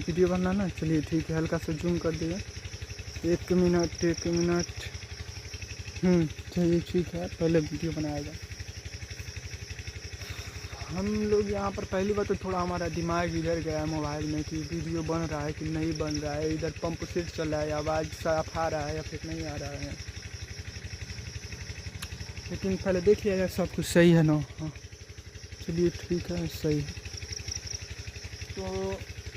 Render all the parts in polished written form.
Video बनाना, चलिए ठीक है, हल्का सा जूम कर दिए। 1 मिनट। चलिए ठीक है, पहले वीडियो बनाया जाए। हम लोग यहाँ पर पहली बार तो थोड़ा हमारा दिमाग इधर गया मोबाइल में कि वीडियो बन रहा है कि नहीं बन रहा है, इधर पंप सेट चल रहा है, आवाज़ साफ आ रहा है या फिर नहीं आ रहा है। लेकिन पहले देख लिया जाए सब कुछ सही है ना। हाँ चलिए ठीक है, सही है। तो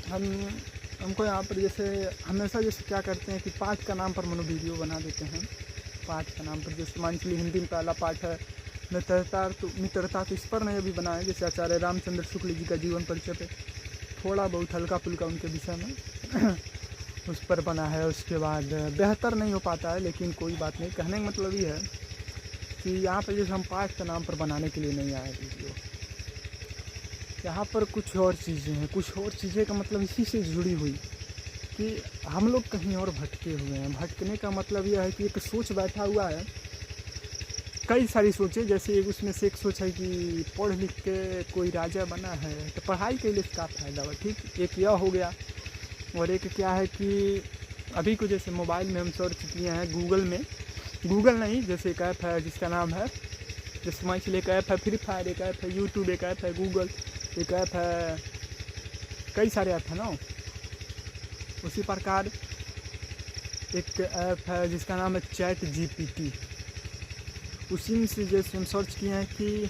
हमको यहाँ पर जैसे हमेशा जैसे क्या करते हैं कि पाठ का नाम पर मनो वीडियो बना देते हैं। पाठ का नाम पर जैसे मान चलिए हिंदी में पहला पाठ है मित्रता, तो इस पर नहीं अभी बनाया। जैसे आचार्य रामचंद्र शुक्ल जी का जीवन परिचय पे थोड़ा बहुत हल्का फुल्का उनके विषय में उस पर बना है। उसके बाद बेहतर नहीं हो पाता है, लेकिन कोई बात नहीं। कहने का मतलब ये है कि यहाँ पर जैसे हम पाठ के नाम पर बनाने के लिए नहीं आए वीडियो, यहाँ पर कुछ और चीज़ें हैं। कुछ और चीज़ें का मतलब इसी से जुड़ी हुई कि हम लोग कहीं और भटके हुए हैं। भटकने का मतलब यह है कि एक सोच बैठा हुआ है, कई सारी सोचें। जैसे एक उसमें से एक सोच है कि पढ़ लिख के कोई राजा बना है तो पढ़ाई के लिए इसका फ़ायदा हुआ, ठीक, एक यह हो गया। और एक क्या है कि अभी को जैसे मोबाइल में हम सर्च किए हैं गूगल में, गूगल नहीं, जैसे एक ऐप है जिसका नाम है, जैसे मान चलिए एक ऐप है फ्री फायर, एक ऐप है यूट्यूब, एक ऐप है गूगल, एक ऐप है, कई सारे ऐप है ना। उसी प्रकार एक ऐप है जिसका नाम है चैट जीपीटी। उसी में से जैसे हम सर्च किए हैं कि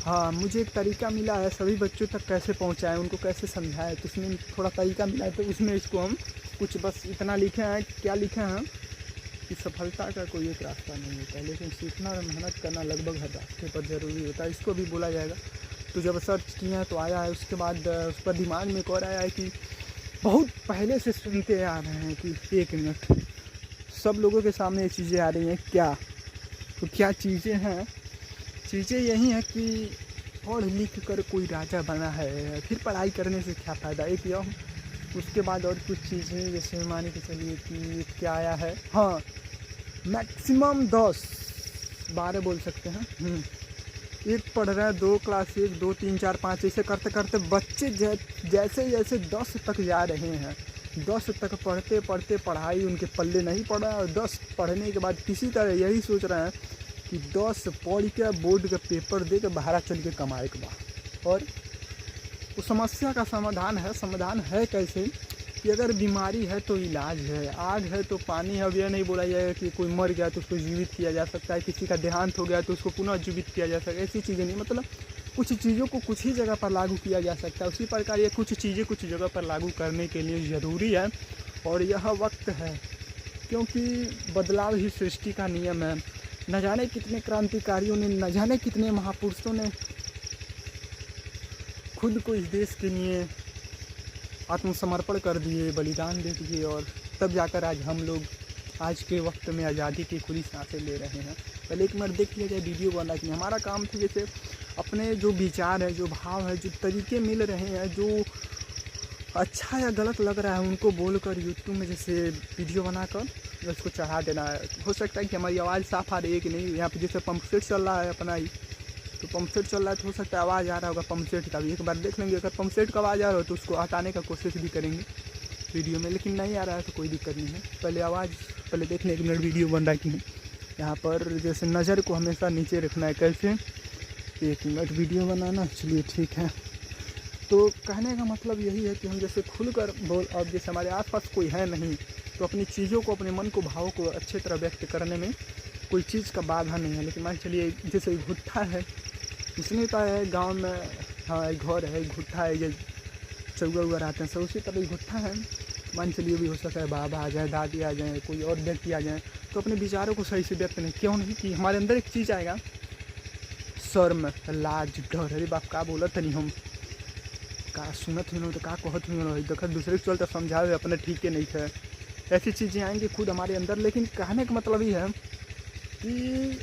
हाँ मुझे एक तरीका मिला है सभी बच्चों तक कैसे पहुँचाएँ, उनको कैसे समझाएं, तो उसमें थोड़ा तरीका मिला है। तो उसमें इसको हम कुछ बस इतना लिखे हैं, क्या लिखे हैं कि सफलता का कोई एक रास्ता नहीं होता, लेकिन सीखना और मेहनत करना लगभग हर रास्ते पर ज़रूरी होता है, इसको भी बोला जाएगा। तो जब सर्च किए हैं तो आया है। उसके बाद उस पर दिमाग में एक और आया है कि बहुत पहले से सुनते आ रहे हैं कि 1 मिनट, सब लोगों के सामने ये चीज़ें आ रही हैं। क्या, तो क्या चीज़ें हैं? चीज़ें यही हैं कि पढ़ लिख कर कोई राजा बना है, फिर पढ़ाई करने से क्या फ़ायदा, एक यह। उसके बाद और कुछ चीज़ें जैसे मान के चलिए कि क्या आया है, हाँ मैक्सिमम 10-12 बोल सकते हैं। एक पढ़ रहा है, 2 क्लास 1 2 3 4 5 ऐसे करते करते बच्चे जैसे जैसे 10 तक जा रहे हैं, 10 तक पढ़ते पढ़ते पढ़ाई उनके पल्ले नहीं पड़ा, और 10 पढ़ने के बाद किसी तरह यही सोच रहे हैं कि 10 पढ़ के बोर्ड का पेपर दे के बाहर चल के कमाए के बाद। और उस समस्या का समाधान है कैसे कि अगर बीमारी है तो इलाज है, आग है तो पानी है। अब यह नहीं बोला जाएगा कि कोई मर गया तो उसको जीवित किया जा सकता है, किसी का देहांत हो गया तो उसको पुनः जीवित किया जा सकता है, ऐसी चीज़ें नहीं। मतलब कुछ चीज़ों को कुछ ही जगह पर लागू किया जा सकता है, उसी प्रकार ये कुछ चीज़ें कुछ जगह पर लागू करने के लिए ज़रूरी है, और यह वक्त है। क्योंकि बदलाव ही सृष्टि का नियम है। न जाने कितने क्रांतिकारियों ने, न जाने कितने महापुरुषों ने खुद को इस देश के लिए आत्मसमर्पण कर दिए, बलिदान दे दिए, और तब जाकर आज हम लोग आज के वक्त में आज़ादी की खुली सांसें ले रहे हैं। पहले एक मिनट देख लिया जाए वीडियो बना कि हमारा काम था जैसे अपने जो विचार है, जो भाव है, जो तरीके मिल रहे हैं, जो अच्छा या गलत लग रहा है उनको बोलकर यूट्यूब में जैसे वीडियो बनाकर उसको चढ़ा देना है। हो सकता है कि हमारी आवाज़ साफ़ आ रही है कि नहीं। यहाँ पे जैसे पंप सेट चल रहा है अपना ही, तो पंप सेट चल रहा है तो हो सकता है आवाज़ आ रहा होगा पंप सेट का भी, एक बार देख लेंगे। अगर पंप सेट का आवाज़ आ रहा हो तो उसको हटाने का कोशिश भी करेंगे वीडियो में, लेकिन नहीं आ रहा है तो कोई दिक्कत नहीं है। पहले देख लें 1 मिनट वीडियो बन रहा है कि नहीं। यहाँ पर जैसे नज़र को हमेशा नीचे रखना है, कैसे 1 मिनट वीडियो बनाना, चलिए ठीक है। तो कहने का मतलब यही है कि हम जैसे खुलकर बोल, अब जैसे हमारे आसपास कोई है नहीं तो अपनी चीज़ों को, अपने मन को, भावों को अच्छी तरह व्यक्त करने में कोई चीज़ का बाधा नहीं है। लेकिन मान चलिए जैसे भुट्टा है, इसने का है गांव में, हाँ एक घर है, एक भुट्टा है, ये चौगा उगा रहते हैं सब, उसी तरह एक भुट्टा है। मान चलिए भी हो सकता है बाबा आ जाए, दादी आ जाए, कोई और व्यक्ति आ जाए, तो अपने विचारों को सही से व्यक्त नहीं, क्यों नहीं कि हमारे अंदर एक चीज़ आएगा, शर्म, लाज, डर। अरे बाप का बोलत नहीं, हम का सुनत हुई तो का कहत हुई, देखा दूसरे के चलते समझावे अपने ठीक है नहीं है, ऐसी चीज़ें आएंगी खुद हमारे अंदर। लेकिन कहने का मतलब ये है कि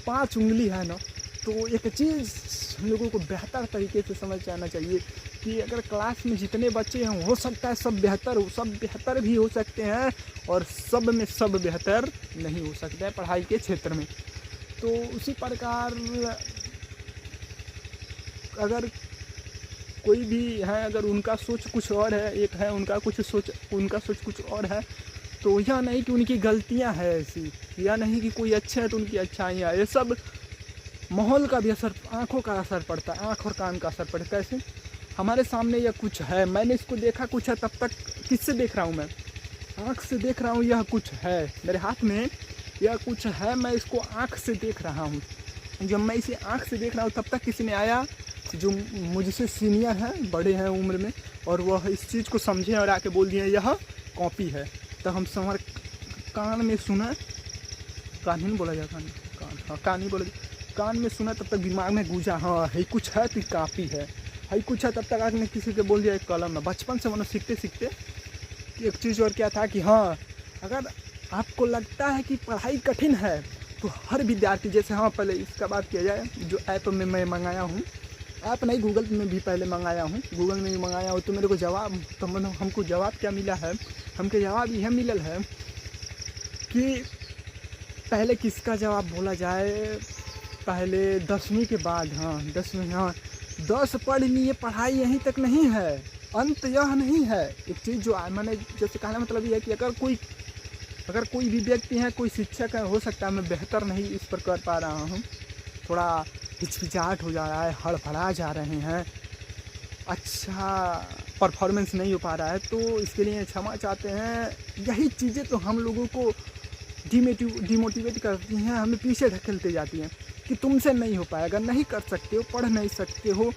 5 उंगली है ना, तो एक चीज़ हम लोगों को बेहतर तरीके से समझ जाना चाहिए कि अगर क्लास में जितने बच्चे हैं हो सकता है सब बेहतर भी हो सकते हैं, और सब में सब बेहतर नहीं हो सकता है पढ़ाई के क्षेत्र में। तो उसी प्रकार अगर कोई भी है, अगर उनका सोच कुछ और है, एक है उनका सोच कुछ और है, तो यह नहीं कि उनकी गलतियां हैं ऐसी, या नहीं कि कोई अच्छा है तो उनकी अच्छाइयाँ, ये सब माहौल का भी असर, आँखों का असर पड़ता है, आँख और कान का असर पड़ता है। कैसे? हमारे सामने यह कुछ है, मैंने इसको देखा कुछ है, तब तक किससे देख रहा हूँ मैं? आँख से देख रहा हूँ, यह कुछ है मेरे हाथ में, यह कुछ है, मैं इसको आँख से देख रहा हूँ। जब मैं इसे आँख से देख रहा हूँ तब तक किसी ने आया जो मुझसे सीनियर है, बड़े हैं उम्र में, और वह इस चीज़ को समझे और आके बोल दिए यह कॉपी है। तो हम हमारे कान में सुना, कान ही नहीं बोला जाता, कान, हाँ कान ही बोला, कान में सुना, तब तक दिमाग में गूंजा, हाँ है कुछ है तो कॉपी है कुछ है। तब तक आगे किसी के बोल दिया एक कलम है। बचपन से मनो सीखते सीखते एक चीज़ और क्या था कि हाँ, अगर आपको लगता है कि पढ़ाई कठिन है तो हर विद्यार्थी, जैसे हाँ पहले इसका बात किया जाए, जो ऐप में मैं मंगाया हूँ, ऐप नहीं गूगल में भी पहले मंगाया हूँ, गूगल में भी मंगाया हूँ, तो मेरे को जवाब, तो हमको जवाब क्या मिला है, हमको जवाब यह मिलल है कि पहले किसका जवाब बोला जाए, पहले 10वीं के बाद, हाँ 10वीं, हाँ 10 पढ़ लिए, पढ़ाई यहीं तक नहीं है, अंत यह नहीं है। एक चीज़ जो मैंने जैसे कहना मतलब ये है कि अगर कोई भी व्यक्ति है, कोई शिक्षक है, हो सकता है मैं बेहतर नहीं इस पर कर पा रहा हूँ, थोड़ा हिचकिचाहट हो जा रहा है, हड़बड़ा जा रहे हैं, अच्छा परफॉर्मेंस नहीं हो पा रहा है, तो इसके लिए क्षमा चाहते हैं। यही चीज़ें तो हम लोगों को डिमोटिवेट करती हैं, हमें पीछे ढकेलते जाती हैं कि तुमसे नहीं हो पाएगा, नहीं कर सकते हो, पढ़ नहीं सकते हो,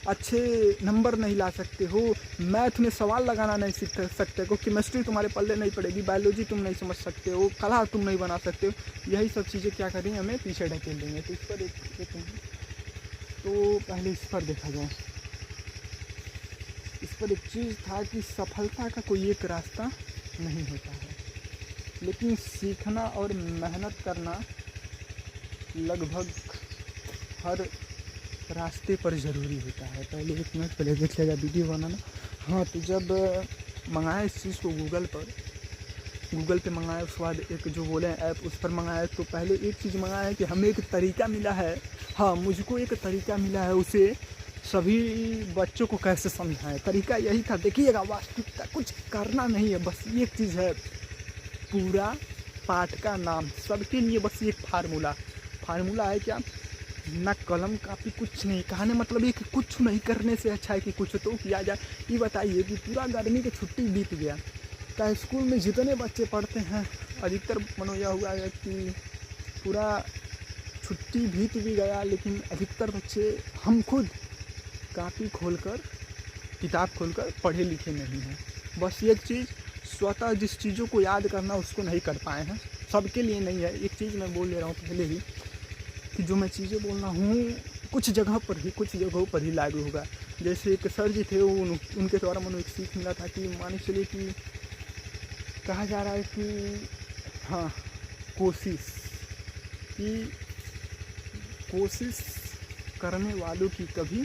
अच्छे नंबर नहीं ला सकते हो, मैथ में सवाल लगाना नहीं सीख सकते हो, केमिस्ट्री तुम्हारे पल्ले नहीं पड़ेगी, बायोलॉजी तुम नहीं समझ सकते हो, कला तुम नहीं बना सकते हो। यही सब चीज़ें क्या करेंगे, हमें पीछे ढकेल देंगे। तो इस पर तो पहले इस पर देखा जाए, इस पर एक चीज़ था कि सफलता का कोई एक रास्ता नहीं होता है, लेकिन सीखना और मेहनत करना लगभग हर रास्ते पर ज़रूरी होता है। पहले 1 मिनट पहले देख लिया वीडियो बनाना। हाँ, तो जब मंगाया इस चीज़ को गूगल पे मंगाया, उसके बाद एक जो बोले ऐप उस पर मंगाया, तो पहले एक चीज़ मंगाया है कि हमें एक तरीका मिला है, हाँ मुझको एक तरीका मिला है, उसे सभी बच्चों को कैसे समझाएं। तरीका यही था, देखिएगा वास्तविकता कुछ करना नहीं है, बस एक चीज़ है, पूरा पाठ का नाम सबके लिए बस एक फार्मूला है क्या, ना कलम कापी कुछ नहीं, कहने मतलब ये कि कुछ नहीं करने से अच्छा है कि कुछ तो किया जाए। ये बताइए कि पूरा गर्मी की छुट्टी बीत गया, क्या स्कूल में जितने बच्चे पढ़ते हैं अधिकतर मनो यह हुआ है कि पूरा छुट्टी बीत भी गया, लेकिन अधिकतर बच्चे, हम खुद कापी खोलकर, किताब खोलकर पढ़े लिखे नहीं हैं। बस एक चीज़, स्वतः जिस चीज़ों को याद करना उसको नहीं कर पाए हैं। सबके लिए नहीं है। एक चीज़ मैं बोल ले रहा हूँ पहले ही कि जो मैं चीज़ें बोल रहा हूँ कुछ जगहों पर ही लागू होगा। जैसे एक सर जी थे, उनके द्वारा मनो एक सीख मिला था कि मान चलिए कि कहा जा रहा है कि हाँ, कोशिश करने वालों की कभी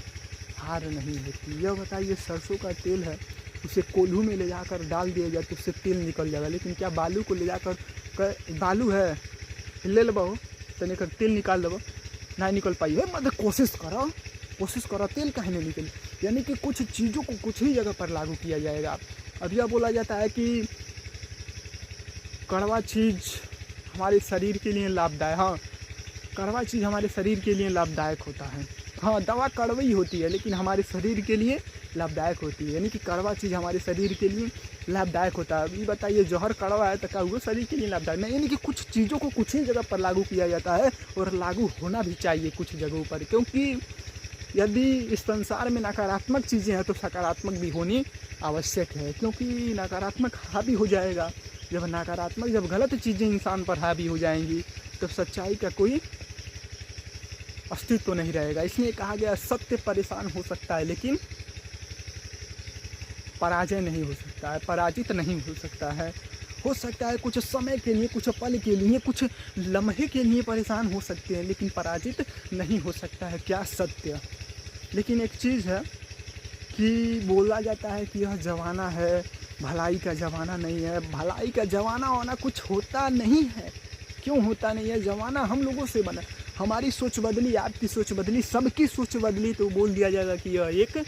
हार नहीं होती। यह बताइए, सरसों का तेल है, उसे कोल्हू में ले जाकर डाल दिया जाए तो उससे तेल निकल जाएगा, लेकिन क्या बालू को ले जाकर, बालू है ले लो तो नहीं कर तेल निकाल दो, नहीं निकल पाई है, मतलब कोशिश करो तेल कहीं नहीं निकले। यानी कि कुछ चीज़ों को कुछ ही जगह पर लागू किया जाएगा। अब यह बोला जाता है कि कड़वा चीज़ हमारे शरीर के लिए लाभदायक, हाँ कड़वा चीज़ हमारे शरीर के लिए लाभदायक होता है। हाँ, दवा कड़वी होती है लेकिन हमारे शरीर के लिए लाभदायक होती है, यानी कि कड़वा चीज़ हमारे शरीर के लिए लाभदायक होता है। अभी बताइए, जहर कड़वा है तो क्या वो शरीर के लिए लाभदायक नहीं? यानी कि कुछ चीज़ों को कुछ ही जगह पर लागू किया जाता है और लागू होना भी चाहिए कुछ जगहों पर, क्योंकि यदि इस संसार में नकारात्मक चीज़ें हैं तो सकारात्मक भी होनी आवश्यक है, क्योंकि नकारात्मक हावी हो जाएगा। जब गलत चीज़ें इंसान पर हावी हो जाएंगी तो सच्चाई का कोई अस्तित्व तो नहीं रहेगा। इसलिए कहा गया, सत्य परेशान हो सकता है लेकिन पराजय नहीं हो सकता है, पराजित नहीं हो सकता है। हो सकता है कुछ समय के लिए, कुछ पल के लिए, कुछ लम्हे के लिए परेशान हो सकते हैं, लेकिन पराजित नहीं हो सकता है। क्या सत्य। लेकिन एक चीज़ है कि बोला जाता है कि यह ज़माना है भलाई का ज़माना नहीं है। भलाई का ज़माना होना कुछ होता नहीं है। क्यों होता नहीं है? ज़माना हम लोगों से बना। हमारी सोच बदली, आपकी सोच बदली, सबकी सोच बदली तो बोल दिया जाएगा कि यह एक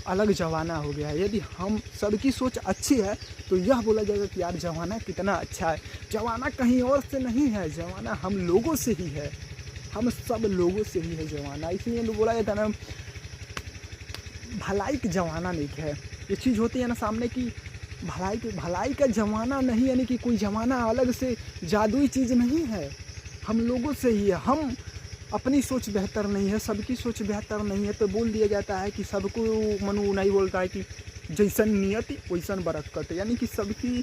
अलग ज़माना हो गया है। यदि हम सबकी सोच अच्छी है तो यह बोला जाएगा कि यार ज़माना कितना अच्छा है। ज़माना कहीं और से नहीं है, ज़माना हम लोगों से ही है, हम सब लोगों से ही है ज़माना। इसलिए तो बोला जाता है ना, भलाई का ज़माना नहीं है। ये चीज़ होती है ना सामने की भलाई का ज़माना नहीं, यानी कि कोई ज़माना अलग से जादुई चीज़ नहीं है, हम लोगों से ही है। हम अपनी सोच बेहतर नहीं है, सबकी सोच बेहतर नहीं है, तो बोल दिया जाता है कि सबको मनु नहीं बोलता है कि जैसन नियति वैसन बरकत, यानी कि सबकी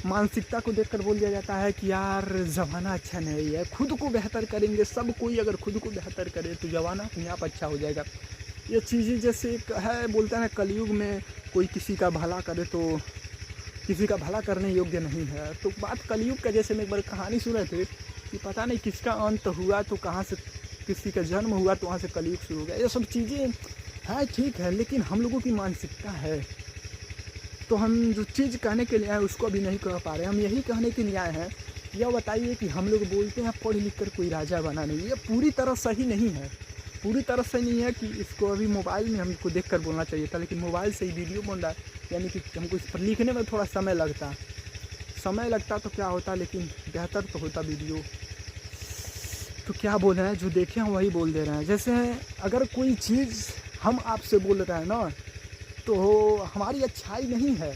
मानसिकता को देखकर बोल दिया जाता है कि यार ज़माना अच्छा नहीं है, खुद को बेहतर करेंगे। सब कोई अगर खुद को बेहतर करे तो ज़माना अपने आप अच्छा हो जाएगा। ये चीज़ें जैसे एक है, बोलते हैं कलयुग में कोई किसी का भला करे तो किसी का भला करने योग्य नहीं है। तो बात कलयुग का, जैसे मैं एक बार कहानी सुन रहे थे कि पता नहीं किसका अंत हुआ तो कहाँ से किसी का जन्म हुआ तो वहाँ से कलयुग शुरू हो गया। ये सब चीज़ें है ठीक है, लेकिन हम लोगों की मानसिकता है, तो हम जो चीज़ कहने के लिए आए उसको अभी नहीं कह पा रहे। हम यही कहने के लिए आए हैं, यह बताइए कि हम लोग बोलते हैं पढ़ लिख कर कोई राजा बना नहीं, ये पूरी तरह सही नहीं है, पूरी तरह से नहीं है कि इसको अभी मोबाइल में हमको देख कर बोलना चाहिए था, लेकिन मोबाइल से ही वीडियो बन रहा है, यानी कि हमको इस पर लिखने में थोड़ा समय लगता तो क्या होता, लेकिन बेहतर तो होता वीडियो। तो क्या बोल रहे हैं, जो देखे हैं वही बोल दे रहे हैं। जैसे अगर कोई चीज़ हम आपसे बोल रहे हैं ना तो हमारी अच्छाई नहीं है।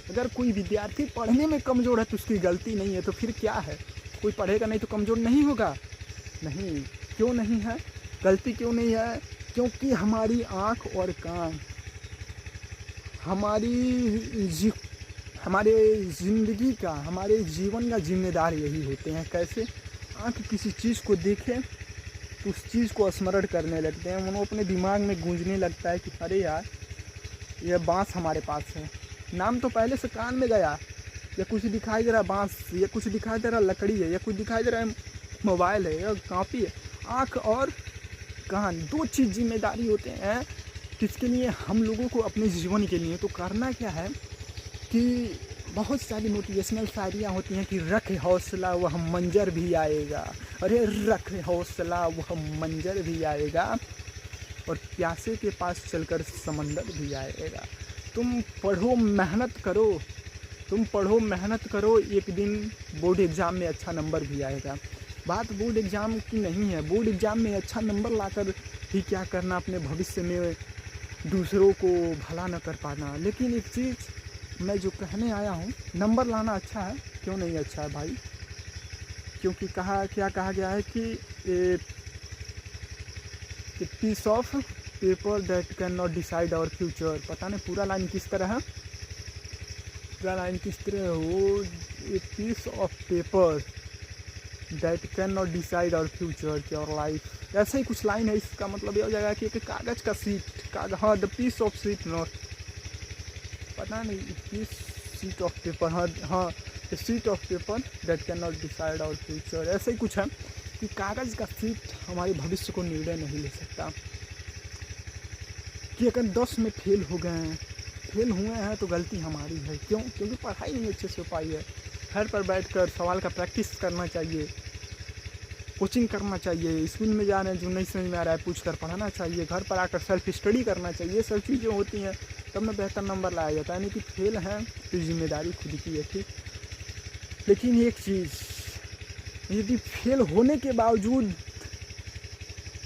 अगर कोई विद्यार्थी पढ़ने में कमज़ोर है तो उसकी गलती नहीं है, तो फिर क्या है, कोई पढ़ेगा नहीं तो कमज़ोर नहीं होगा? नहीं, क्यों नहीं है, गलती क्यों नहीं है? क्योंकि हमारी आँख और कान हमारे ज़िंदगी का, हमारे जीवन का जिम्मेदार यही होते हैं। कैसे? आँख किसी चीज़ को देखे तो उस चीज़ को स्मरण करने लगते हैं, वो अपने दिमाग में गूंजने लगता है कि अरे यार यह बाँस हमारे पास है। नाम तो पहले से कान में गया, या कुछ दिखाई दे रहा बाँस, या कुछ दिखाई दे रहा लकड़ी है, या कुछ दिखाई दे रहा है मोबाइल है या कॉपी है। आँख और कान दो चीज़ जिम्मेदारी होते हैं किसके लिए, हम लोगों को अपने जीवन के लिए। तो करना क्या है कि बहुत सारी मोटिवेशनल शायरियाँ होती हैं कि रख हौसला वह मंजर भी आएगा, अरे रख हौसला वह मंजर भी आएगा, और प्यासे के पास चलकर समंदर भी आएगा। तुम पढ़ो मेहनत करो, एक दिन बोर्ड एग्ज़ाम में अच्छा नंबर भी आएगा। बात बोर्ड एग्ज़ाम की नहीं है, बोर्ड एग्ज़ाम में अच्छा नंबर लाकर भी क्या करना, अपने भविष्य में दूसरों को भला न कर पाना। लेकिन एक चीज़ मैं जो कहने आया हूँ, नंबर लाना अच्छा है, क्यों नहीं अच्छा है भाई? क्योंकि क्या कहा गया है कि piece of paper that can not decide our future. पता नहीं पूरा लाइन किस तरह है, पूरा लाइन किस तरह हो, a piece of paper that can not decide our future की और लाइफ, ऐसे ही कुछ लाइन है। इसका मतलब यह हो जाएगा कि एक कागज़ का सीट, हाँ the piece of sheet not, पता नहीं पीस सीट ऑफ पेपर, हाँ the sheet of paper that can not decide our future, ऐसे ही कुछ है कि कागज़ का सीट हमारे भविष्य को निर्णय नहीं ले सकता। कि अगर 10 में फेल हुए हैं तो गलती हमारी है। क्यों? क्योंकि पढ़ाई नहीं अच्छे से हो पाई है। घर पर बैठकर सवाल का प्रैक्टिस करना चाहिए, कोचिंग करना चाहिए, स्कूल में जा रहे हैं जो नहीं समझ में आ रहा है पूछ कर पढ़ाना चाहिए, घर पर आकर सेल्फ स्टडी करना चाहिए। सब चीज़ें होती हैं तब में बेहतर नंबर लाया जाता है। यानी कि फेल हैं तो जिम्मेदारी खुद की है, ठीक। लेकिन एक चीज़, यदि फेल होने के बावजूद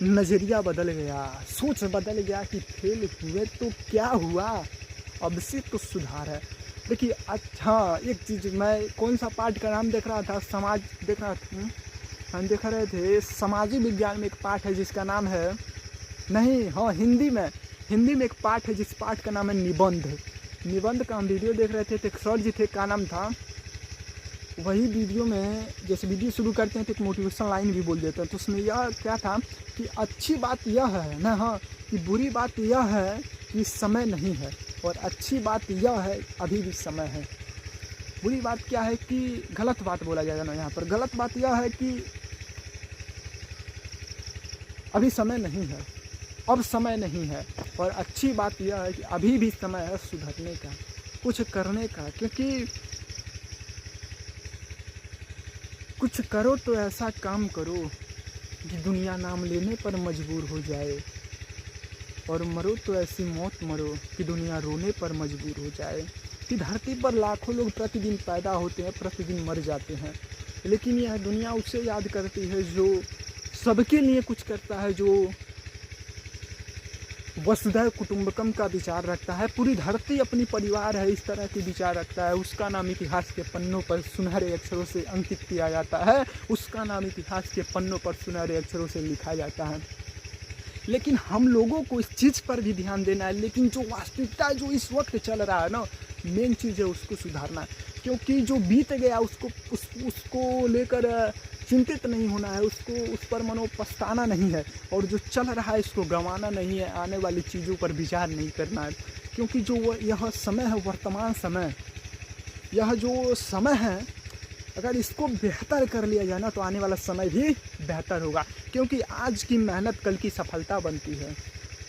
नज़रिया बदल गया, सोच बदल गया कि फेल हुए तो क्या हुआ, अब से तो सुधार है। देखिए अच्छा, एक चीज़, मैं कौन सा पाठ का नाम देख रहा था, समाज देख रहा था, हम देख रहे थे सामाजिक विज्ञान में एक पाठ है जिसका नाम है, नहीं हाँ हिंदी में एक पाठ है जिस पाठ का नाम है निबंध का हम वीडियो देख रहे थे। तो एक सर जी थे, क्या नाम था, वही वीडियो में जैसे वीडियो शुरू करते हैं तो एक मोटिवेशन लाइन भी बोल देते हैं। तो उसमें यह क्या था कि अच्छी बात यह है ना, हाँ, कि बुरी बात यह है कि समय नहीं है, और अच्छी बात यह है अभी भी समय है। बुरी बात क्या है कि गलत बात बोला जाएगा ना यहाँ पर, गलत बात यह है कि अभी समय नहीं है, अब समय नहीं है, और अच्छी बात यह है कि अभी भी समय है सुधरने का, कुछ करने का। क्योंकि कुछ करो तो ऐसा काम करो कि दुनिया नाम लेने पर मजबूर हो जाए। और मरो तो ऐसी मौत मरो कि दुनिया रोने पर मजबूर हो जाए। कि धरती पर लाखों लोग प्रतिदिन पैदा होते हैं, प्रतिदिन मर जाते हैं, लेकिन यह दुनिया उसे याद करती है जो सबके लिए कुछ करता है, जो वसुधैव कुटुंबकम का विचार रखता है। पूरी धरती अपनी परिवार है, इस तरह के विचार रखता है। उसका नाम इतिहास के पन्नों पर सुनहरे अक्षरों से अंकित किया जाता है, उसका नाम इतिहास के पन्नों पर सुनहरे अक्षरों से लिखा जाता है। लेकिन हम लोगों को इस चीज़ पर भी ध्यान देना है, लेकिन जो वास्तविकता जो इस वक्त चल रहा है ना, मेन चीज़ है उसको सुधारना। क्योंकि जो बीत गया उसको लेकर चिंतित नहीं होना है, उसको उस पर मनो पछताना नहीं है, और जो चल रहा है इसको गंवाना नहीं है, आने वाली चीज़ों पर विचार नहीं करना है। क्योंकि जो यह समय है, वर्तमान समय, यह जो समय है, अगर इसको बेहतर कर लिया जाए ना तो आने वाला समय भी बेहतर होगा। क्योंकि आज की मेहनत कल की सफलता बनती है।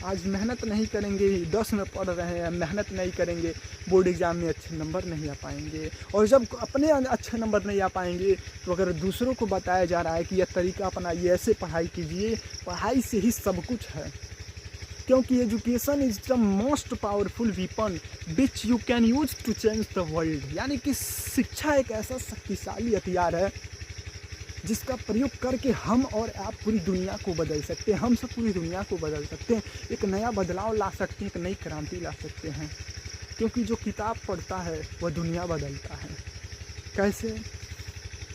आज मेहनत नहीं करेंगे, 10 में पढ़ रहे हैं, मेहनत नहीं करेंगे, बोर्ड एग्ज़ाम में अच्छे नंबर नहीं आ पाएंगे। और जब अपने अच्छे नंबर नहीं आ पाएंगे तो अगर दूसरों को बताया जा रहा है कि यह तरीका अपनाइए, ऐसे पढ़ाई कीजिए, पढ़ाई से ही सब कुछ है। क्योंकि education is the most powerful weapon which you can use to change the world. यानी कि शिक्षा एक ऐसा शक्तिशाली हथियार है जिसका प्रयोग करके हम और आप पूरी दुनिया को बदल सकते हैं। हम सब पूरी दुनिया को बदल सकते हैं, एक नया बदलाव ला सकते हैं, एक नई क्रांति ला सकते हैं। क्योंकि जो किताब पढ़ता है वह दुनिया बदलता है। कैसे?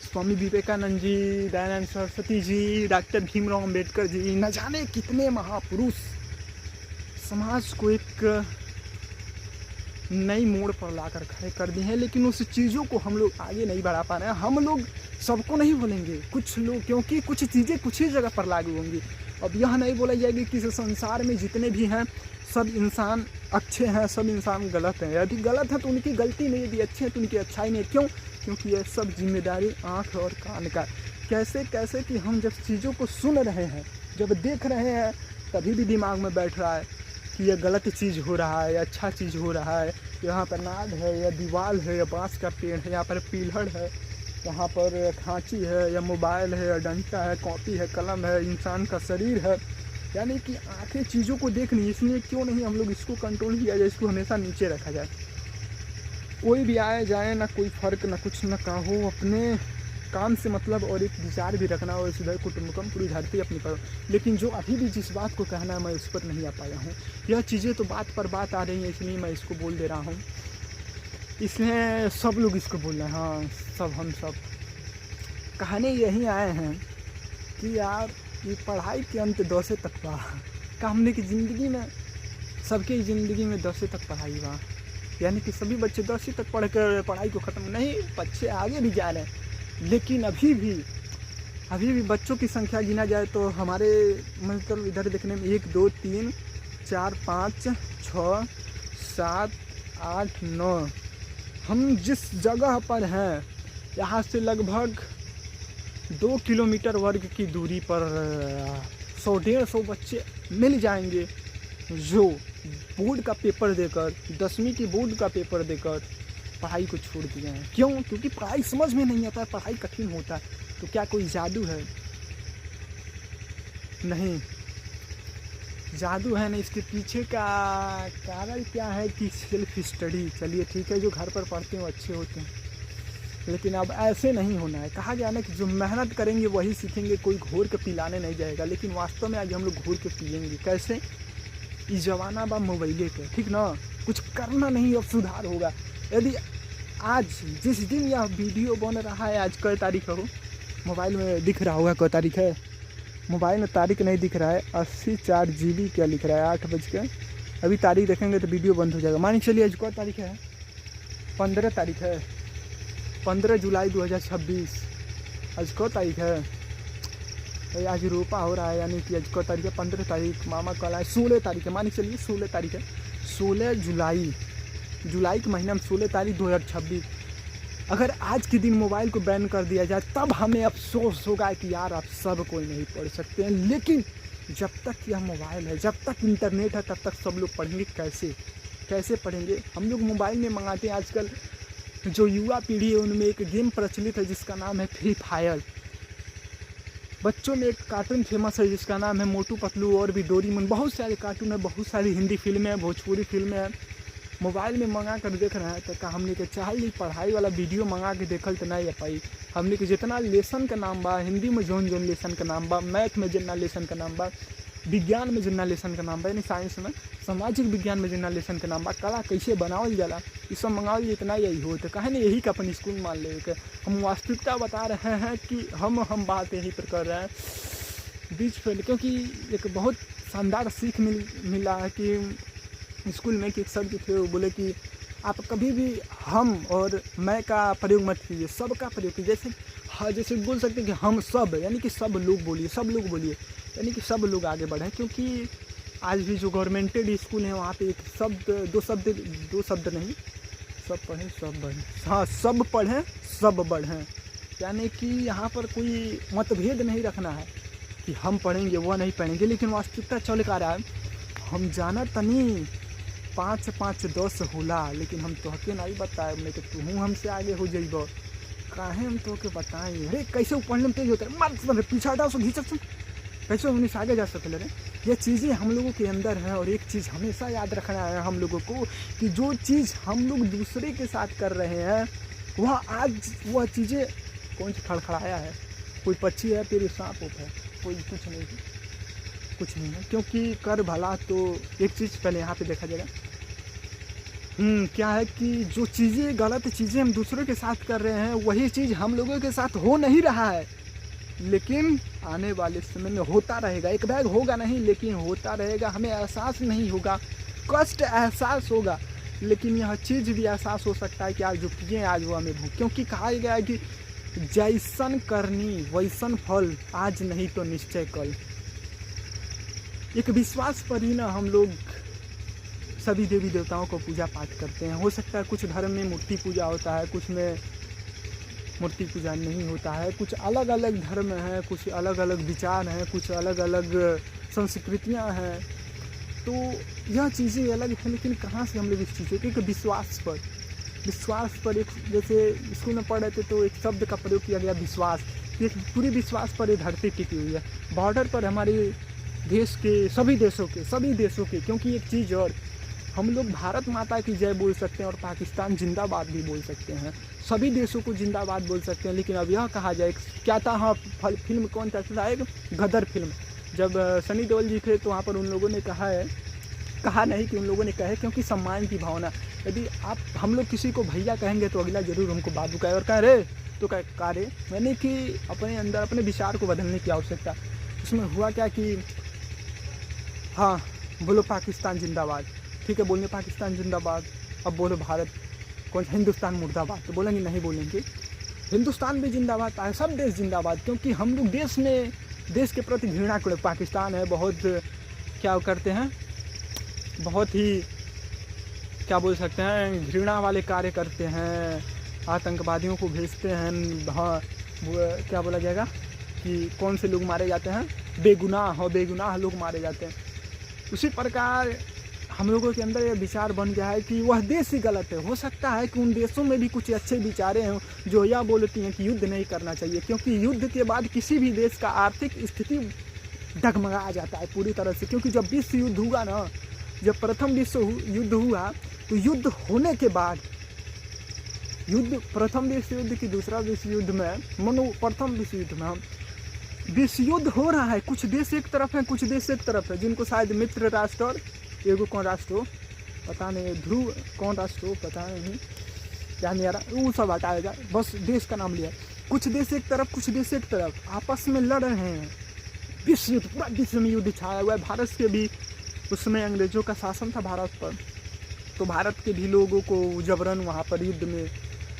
स्वामी विवेकानंद जी, दयानंद सरस्वती जी, डॉक्टर भीमराव अम्बेडकर जी, न जाने कितने महापुरुष समाज को एक नई मोड़ पर लाकर खड़े कर दिए हैं। लेकिन उस चीज़ों को हम लोग आगे नहीं बढ़ा पा रहे हैं। हम लोग सबको नहीं बोलेंगे, कुछ लोग, क्योंकि कुछ चीज़ें कुछ ही जगह पर लागू होंगी। अब यह नहीं बोला जाएगी कि इस संसार में जितने भी हैं सब इंसान अच्छे हैं, सब इंसान गलत हैं। यदि गलत है तो उनकी गलती नहीं, यदि अच्छे हैं तो उनकी अच्छाई नहीं। क्यों? क्योंकि यह सब जिम्मेदारी आँख और कान का। कैसे कैसे कि हम जब चीज़ों को सुन रहे हैं, जब देख रहे हैं, तभी भी दिमाग में बैठ रहा है कि यह गलत चीज़ हो रहा है या अच्छा चीज़ हो रहा है। यहाँ पर नाद है या दीवार है या बांस का पेड़ है, यहाँ पर पीलर है, यहाँ पर खांची है या मोबाइल है या डंडा है, कॉपी है, कलम है, इंसान का शरीर है। यानी कि आंखें चीज़ों को देख नहीं, इसलिए क्यों नहीं हम लोग इसको कंट्रोल किया जाए, इसको हमेशा नीचे रखा जाए। कोई भी आए जाए ना, कोई फ़र्क ना कुछ ना कहो, अपने काम से मतलब और एक विचार भी रखना, और वसुधैव कुटुंबकम पूरी धरती अपनी पर। लेकिन जो अभी भी जिस बात को कहना है मैं उस पर नहीं आ पाया हूँ। यह चीज़ें तो बात पर बात आ रही हैं, इसलिए मैं इसको बोल दे रहा हूँ, इसलिए सब लोग इसको बोल रहे हैं। हाँ, सब हम सब कहने यही आए हैं कि यार ये पढ़ाई के अंत 10 तक बा का हमने की ज़िंदगी में, सबके ज़िंदगी में 10 तक पढ़ाई बा। यानी कि सभी बच्चे 10 तक पढ़ कर पढ़ाई को ख़त्म नहीं, बच्चे आगे भी जा रहे हैं। लेकिन अभी भी बच्चों की संख्या गिना जाए तो हमारे मतलब इधर देखने में 1 2 3 4 5 6 7 8 9, हम जिस जगह पर हैं यहाँ से लगभग 2 किलोमीटर वर्ग की दूरी पर 100-150 बच्चे मिल जाएंगे जो बोर्ड का पेपर देकर, 10वीं की बोर्ड का पेपर देकर पढ़ाई को छोड़ दिए हैं। क्यों? क्योंकि पढ़ाई समझ में नहीं आता है, पढ़ाई कठिन होता है। तो क्या कोई जादू है? नहीं, जादू है नहीं। इसके पीछे का कारण क्या है कि सेल्फ स्टडी। चलिए ठीक है, जो घर पर पढ़ते हैं वो अच्छे होते हैं, लेकिन अब ऐसे नहीं होना है। कहा गया ना कि जो मेहनत करेंगे वही सीखेंगे, कोई घोर के पिलाने नहीं जाएगा। लेकिन वास्तव में आज हम लोग घोर के पिएंगे। कैसे? इस जमाना बा मोबाइले के, ठीक ना? कुछ करना नहीं, अब सुधार होगा। यदि आज जिस दिन यह वीडियो बन रहा है, आज कई तारीख हो? मोबाइल में दिख रहा होगा कई तारीख है। मोबाइल में तारीख नहीं दिख रहा है, 80 GB क्या लिख रहा है, 8 बज के। अभी तारीख देखेंगे तो वीडियो बंद हो जाएगा। मान के चलिए आज कई तारीख है? 15 तारीख है, 15 जुलाई 2026। आज कई तारीख है? आज रोपा हो रहा है, यानी कि आज कई तारीख है? 15 तारीख। मामा कल आए, 16 तारीख है। मान के चलिए 16 तारीख है, 16 जुलाई के महीना में 16 तारीख 2026। अगर आज के दिन मोबाइल को बैन कर दिया जाए तब हमें अफसोस होगा कि यार आप सब कोई नहीं पढ़ सकते हैं। लेकिन जब तक यह मोबाइल है, जब तक इंटरनेट है, तब तक सब लोग पढ़ेंगे। कैसे पढ़ेंगे? हम लोग मोबाइल में मंगाते हैं। आजकल जो युवा पीढ़ी है उनमें एक गेम प्रचलित है जिसका नाम है फ्री फायर। बच्चों में एक कार्टून फेमस है जिसका नाम है मोटू पतलू, और भी डोरेमोन, बहुत सारे कार्टून है, बहुत सारी हिंदी फिल्में हैं, भोजपुरी फिल्में हैं। मोबाइल में मंगा कर देख रहे हैं तो का हमने के चाहे पढ़ाई वाला वीडियो मंगा के देखल तो नहीं है पाई। हमने के जितना लेसन का नाम बा, हिंदी में जौन जौन लेसन का नाम बा, मैथ में जितना लेसन का नाम बा, विज्ञान में जितना लेसन का नाम बा, यानी साइंस में, सामाजिक विज्ञान में जितना लेसन का नाम बा, कला कैसे बनावल जाला, ये सब मंगावल इतना यही हो तो कहे ना यही का अपन स्कूल मान ले के हम वास्तविकता बता रहे हैं कि हम बात यही पर कर रहे हैं बीच फैल। क्योंकि एक बहुत शानदार सीख मिला है कि स्कूल में कि एक सर जी थे, वो बोले कि आप कभी भी हम और मैं का प्रयोग मत कीजिए, सब का प्रयोग कीजिए। जैसे हाँ, जैसे बोल सकते हैं कि हम सब, यानी कि सब लोग बोलिए, सब लोग बोलिए, यानी कि सब लोग आगे बढ़ें। क्योंकि आज भी जो गवर्नमेंटेड स्कूल है वहाँ पे एक शब्द दो शब्द नहीं, सब पढ़ें सब बढ़ें, हाँ सब पढ़ें सब बढ़ें, यानी कि यहाँ पर कोई मतभेद नहीं रखना है कि हम पढ़ेंगे वो नहीं पढ़ेंगे। लेकिन वास्तविकता चल का रहा है, हम जाना तनी 5 5 10 होला, लेकिन हम तोहके नहीं बताए, मैं तो तू हमसे आगे हो जाइब, काहे हम तोहके बताएं। अरे कैसे पढ़ने में तेज होता है, मत पीछे हटाओ सो घींच, कैसे उन्हें से आगे जा सकते रे। ये चीज़ें हम लोगों के अंदर हैं। और एक चीज़ हमेशा याद रखना है हम लोगों को कि जो चीज़ हम लोग दूसरे के साथ कर रहे हैं वह आज वह चीज़ें कौन सी खड़खड़ाया है, कोई पक्षी है, फिर सांप है, कोई कुछ नहीं है। क्योंकि कर भला तो एक चीज़ पहले यहाँ पे देखा जाएगा, क्या है कि जो चीज़ें गलत चीज़ें हम दूसरों के साथ कर रहे हैं वही चीज़ हम लोगों के साथ हो नहीं रहा है, लेकिन आने वाले समय में होता रहेगा। एक बैग होगा नहीं, लेकिन होता रहेगा। हमें एहसास नहीं होगा, कष्ट एहसास होगा, लेकिन यह चीज़ भी एहसास हो सकता है कि आज जो किए आज वो हमें भूख। क्योंकि कहा गया है कि जैसन करनी वैसन फल, आज नहीं तो निश्चय कल। एक विश्वास पर ही ना हम लोग सभी देवी देवताओं को पूजा पाठ करते हैं। हो सकता है कुछ धर्म में मूर्ति पूजा होता है, कुछ में मूर्ति पूजा नहीं होता है, कुछ अलग अलग धर्म हैं, कुछ अलग अलग विचार हैं, कुछ अलग अलग संस्कृतियां हैं, तो यह चीज़ें अलग हैं। लेकिन कहाँ से हम लोग इस चीज़ों के, एक विश्वास पर एक, जैसे स्कूल में पढ़ रहे थे तो एक शब्द का प्रयोग किया गया विश्वास, एक पूरी विश्वास पर ये धरती टिकी हुई है। बॉर्डर पर हमारे देश के सभी देशों के, क्योंकि एक चीज़ और, हम लोग भारत माता की जय बोल सकते हैं और पाकिस्तान जिंदाबाद भी बोल सकते हैं, सभी देशों को जिंदाबाद बोल सकते हैं। लेकिन अब यह कहा जाए, क्या था, हाँ फिल्म कौन था, एक गदर फिल्म, जब सनी देओल जी थे तो वहाँ पर उन लोगों ने कहा नहीं कि उन लोगों ने कहे, क्योंकि सम्मान की भावना, यदि आप हम लोग किसी को भैया कहेंगे तो अगला जरूर हमको बाबू कहे, और कह रे तो कह रे, यानी कि अपने अंदर अपने विचार को बदलने की आवश्यकता। उसमें हुआ क्या कि हाँ बोलो पाकिस्तान जिंदाबाद, ठीक है बोलेंगे पाकिस्तान जिंदाबाद, अब बोलो भारत कौन, हिंदुस्तान मुर्दाबाद, तो बोलेंगे नहीं बोलेंगे हिंदुस्तान भी जिंदाबाद है, सब देश जिंदाबाद। क्योंकि हम लोग देश के प्रति घृणा कर, पाकिस्तान है बहुत क्या करते हैं, बहुत ही क्या बोल सकते हैं, घृणा वाले कार्य करते हैं, आतंकवादियों को भेजते हैं। हाँ क्या बोला जाएगा कि कौन से लोग मारे जाते हैं, बेगुनाह लोग मारे जाते हैं। उसी प्रकार हम लोगों के अंदर यह विचार बन गया है कि वह देश ही गलत है। हो सकता है कि उन देशों में भी कुछ अच्छे विचारे हों जो यह बोलती हैं कि युद्ध नहीं करना चाहिए, क्योंकि युद्ध के बाद किसी भी देश का आर्थिक स्थिति डगमगा जाता है पूरी तरह से। क्योंकि जब विश्व युद्ध हुआ ना, जब प्रथम विश्व युद्ध हुआ तो युद्ध होने के बाद, प्रथम विश्व युद्ध की दूसरा विश्व युद्ध में, प्रथम विश्व युद्ध में विश्व युद्ध हो रहा है, कुछ देश एक तरफ है, कुछ देश एक तरफ है, जिनको शायद मित्र राष्ट्र और एगो कौन राष्ट्र हो पता नहीं, ध्रुव कौन राष्ट्र हो पता नहीं, याद नहीं आ रहा, वो सब हटाया जाए, बस देश का नाम लिया। कुछ देश एक तरफ, कुछ देश एक तरफ आपस में लड़ रहे हैं, विश्व युद्ध, पूरा विश्व में युद्ध छाया हुआ है। भारत के भी उसमें अंग्रेजों का शासन था भारत पर, तो भारत के भी लोगों को जबरन वहाँ पर युद्ध में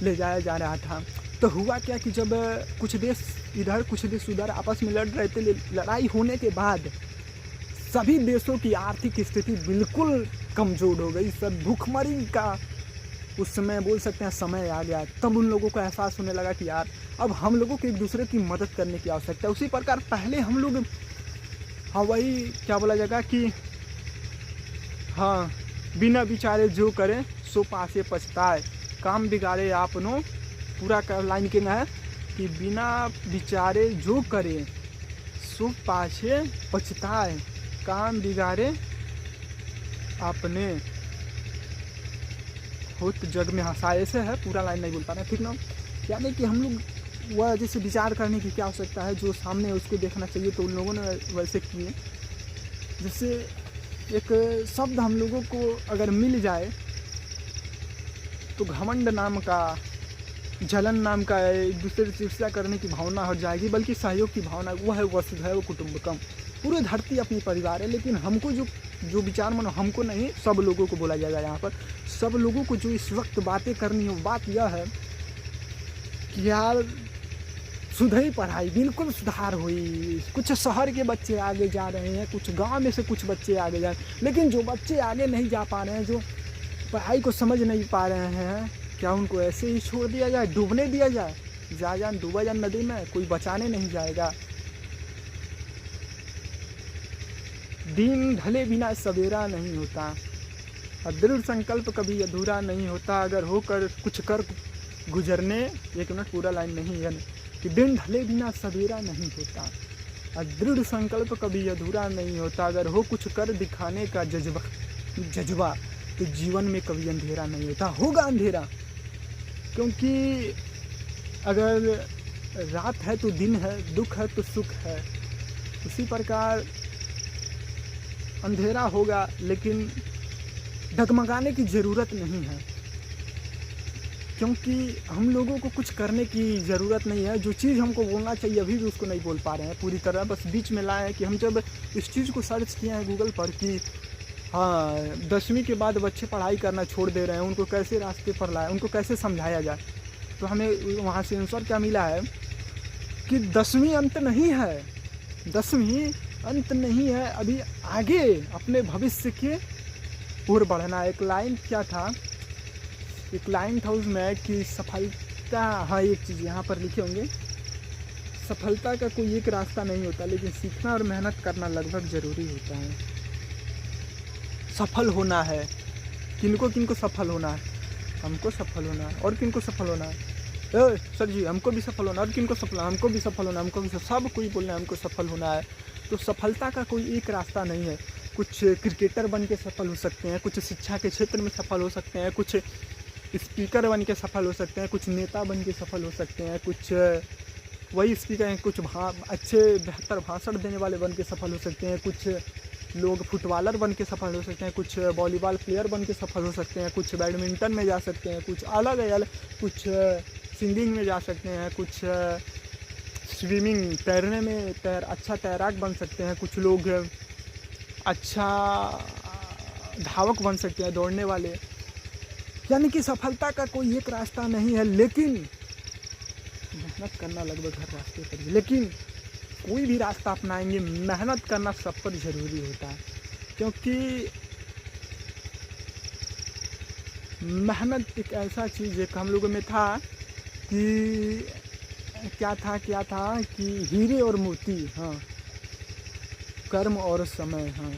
ले जाया जा रहा था। तो हुआ क्या कि जब कुछ देश इधर कुछ देश उधर आपस में लड़ रहे थे, लड़ाई होने के बाद सभी देशों की आर्थिक स्थिति बिल्कुल कमज़ोर हो गई, सब भूखमरी का उस समय बोल सकते हैं समय आ गया। तब उन लोगों को एहसास होने लगा कि यार अब हम लोगों को एक दूसरे की मदद करने की आवश्यकता है। उसी प्रकार पहले हम लोग, हाँ वही क्या बोला जाएगा कि हाँ बिना विचारे जो करें सो पासे पछताए, काम बिगाड़े आपनो, पूरा लाइन के ना है कि बिना विचारे जो करें सो पाछे पछताए, काम बिगाड़े आपने, होत जग में हंसाए। ऐसे है, पूरा लाइन नहीं बोल पा रहे, ठीक ना। यानी कि हम लोग वह जैसे विचार करने की क्या आवश्यकता है, जो सामने है उसको देखना चाहिए, तो उन लोगों ने वैसे किए। जैसे एक शब्द हम लोगों को अगर मिल जाए तो घमंड नाम का, जलन नाम का, एक दूसरे से ईर्ष्या करने की भावना हट जाएगी, बल्कि सहयोग की भावना, वो है वसुधैव कुटुंबकम। पूरी धरती अपनी परिवार है, लेकिन हमको जो विचार मानो, हमको नहीं, सब लोगों को बोला जाएगा यहाँ पर। सब लोगों को जो इस वक्त बातें करनी हो, बात यह है कि यार सुधरी पढ़ाई, बिल्कुल सुधार हुई। कुछ शहर के बच्चे आगे जा रहे हैं, कुछ गांव में से कुछ बच्चे आगे जा रहे हैं, लेकिन जो बच्चे आगे नहीं जा पा रहे हैं, जो पढ़ाई को समझ नहीं पा रहे हैं, क्या उनको ऐसे ही छोड़ दिया जाए, डूबने दिया जाए? जा जान डूबा जान नदी में, कोई बचाने नहीं जाएगा। दिन ढले बिना सवेरा नहीं होता, और दृढ़ संकल्प कभी अधूरा नहीं होता। अगर होकर कुछ कर गुजरने, 1 मिनट पूरा लाइन नहीं है कि दिन ढले बिना सवेरा नहीं होता, और दृढ़ संकल्प कभी अधूरा नहीं होता। अगर हो कुछ कर दिखाने का जज्बा, तो जीवन में कभी अंधेरा नहीं होता। होगा अंधेरा, क्योंकि अगर रात है तो दिन है, दुख है तो सुख है। उसी प्रकार अंधेरा होगा, लेकिन डगमगाने की ज़रूरत नहीं है, क्योंकि हम लोगों को कुछ करने की ज़रूरत नहीं है। जो चीज़ हमको बोलना चाहिए अभी भी उसको नहीं बोल पा रहे हैं पूरी तरह, बस बीच में लाए हैं कि हम जब इस चीज़ को सर्च किए हैं गूगल पर कि हाँ 10वीं के बाद बच्चे पढ़ाई करना छोड़ दे रहे हैं, उनको कैसे रास्ते पर लाए, उनको कैसे समझाया जाए, तो हमें वहाँ से आंसर क्या मिला है कि 10वीं अंत नहीं है, 10वीं अंत नहीं है, अभी आगे अपने भविष्य के ओर बढ़ना। एक लाइन क्या था, एक लाइन था उसमें कि सफलता, हाँ एक चीज़ यहाँ पर लिखे होंगे, सफलता का कोई एक रास्ता नहीं होता, लेकिन सीखना और मेहनत करना लगभग ज़रूरी होता है। सफल होना है, किनको किनको सफल होना है? हमको सफल होना है, और किनको सफल होना है? सर जी हमको भी सफल होना है, और किनको सफल, हमको भी सफल होना है, हमको भी, सब कोई बोलना है हमको सफल होना है। तो सफलता का कोई एक रास्ता नहीं है। कुछ क्रिकेटर बन के सफल हो सकते हैं, कुछ शिक्षा के क्षेत्र में सफल हो सकते हैं, कुछ स्पीकर बन के सफल हो सकते हैं, कुछ नेता बन के सफल हो सकते हैं, कुछ वही स्पीकर हैं, कुछ अच्छे बेहतर भाषण देने वाले बन के सफल हो सकते हैं, कुछ लोग फुटबॉलर बन के सफल हो सकते हैं, कुछ वॉलीबॉल प्लेयर बन के सफल हो सकते हैं, कुछ बैडमिंटन में जा सकते हैं, कुछ अलग अलग, कुछ सिंगिंग में जा सकते हैं, कुछ स्विमिंग तैरने में अच्छा तैराक बन सकते हैं, कुछ लोग अच्छा धावक बन सकते हैं, दौड़ने वाले। यानी कि सफलता का कोई एक रास्ता नहीं है, लेकिन मेहनत करना लगभग हर रास्ते पर है। लेकिन कोई भी रास्ता अपनाएंगे, मेहनत करना सब पर ज़रूरी होता है, क्योंकि मेहनत एक ऐसा चीज़ है कि हम लोगों में था कि क्या था कि हीरे और मोती, हाँ कर्म और समय, हाँ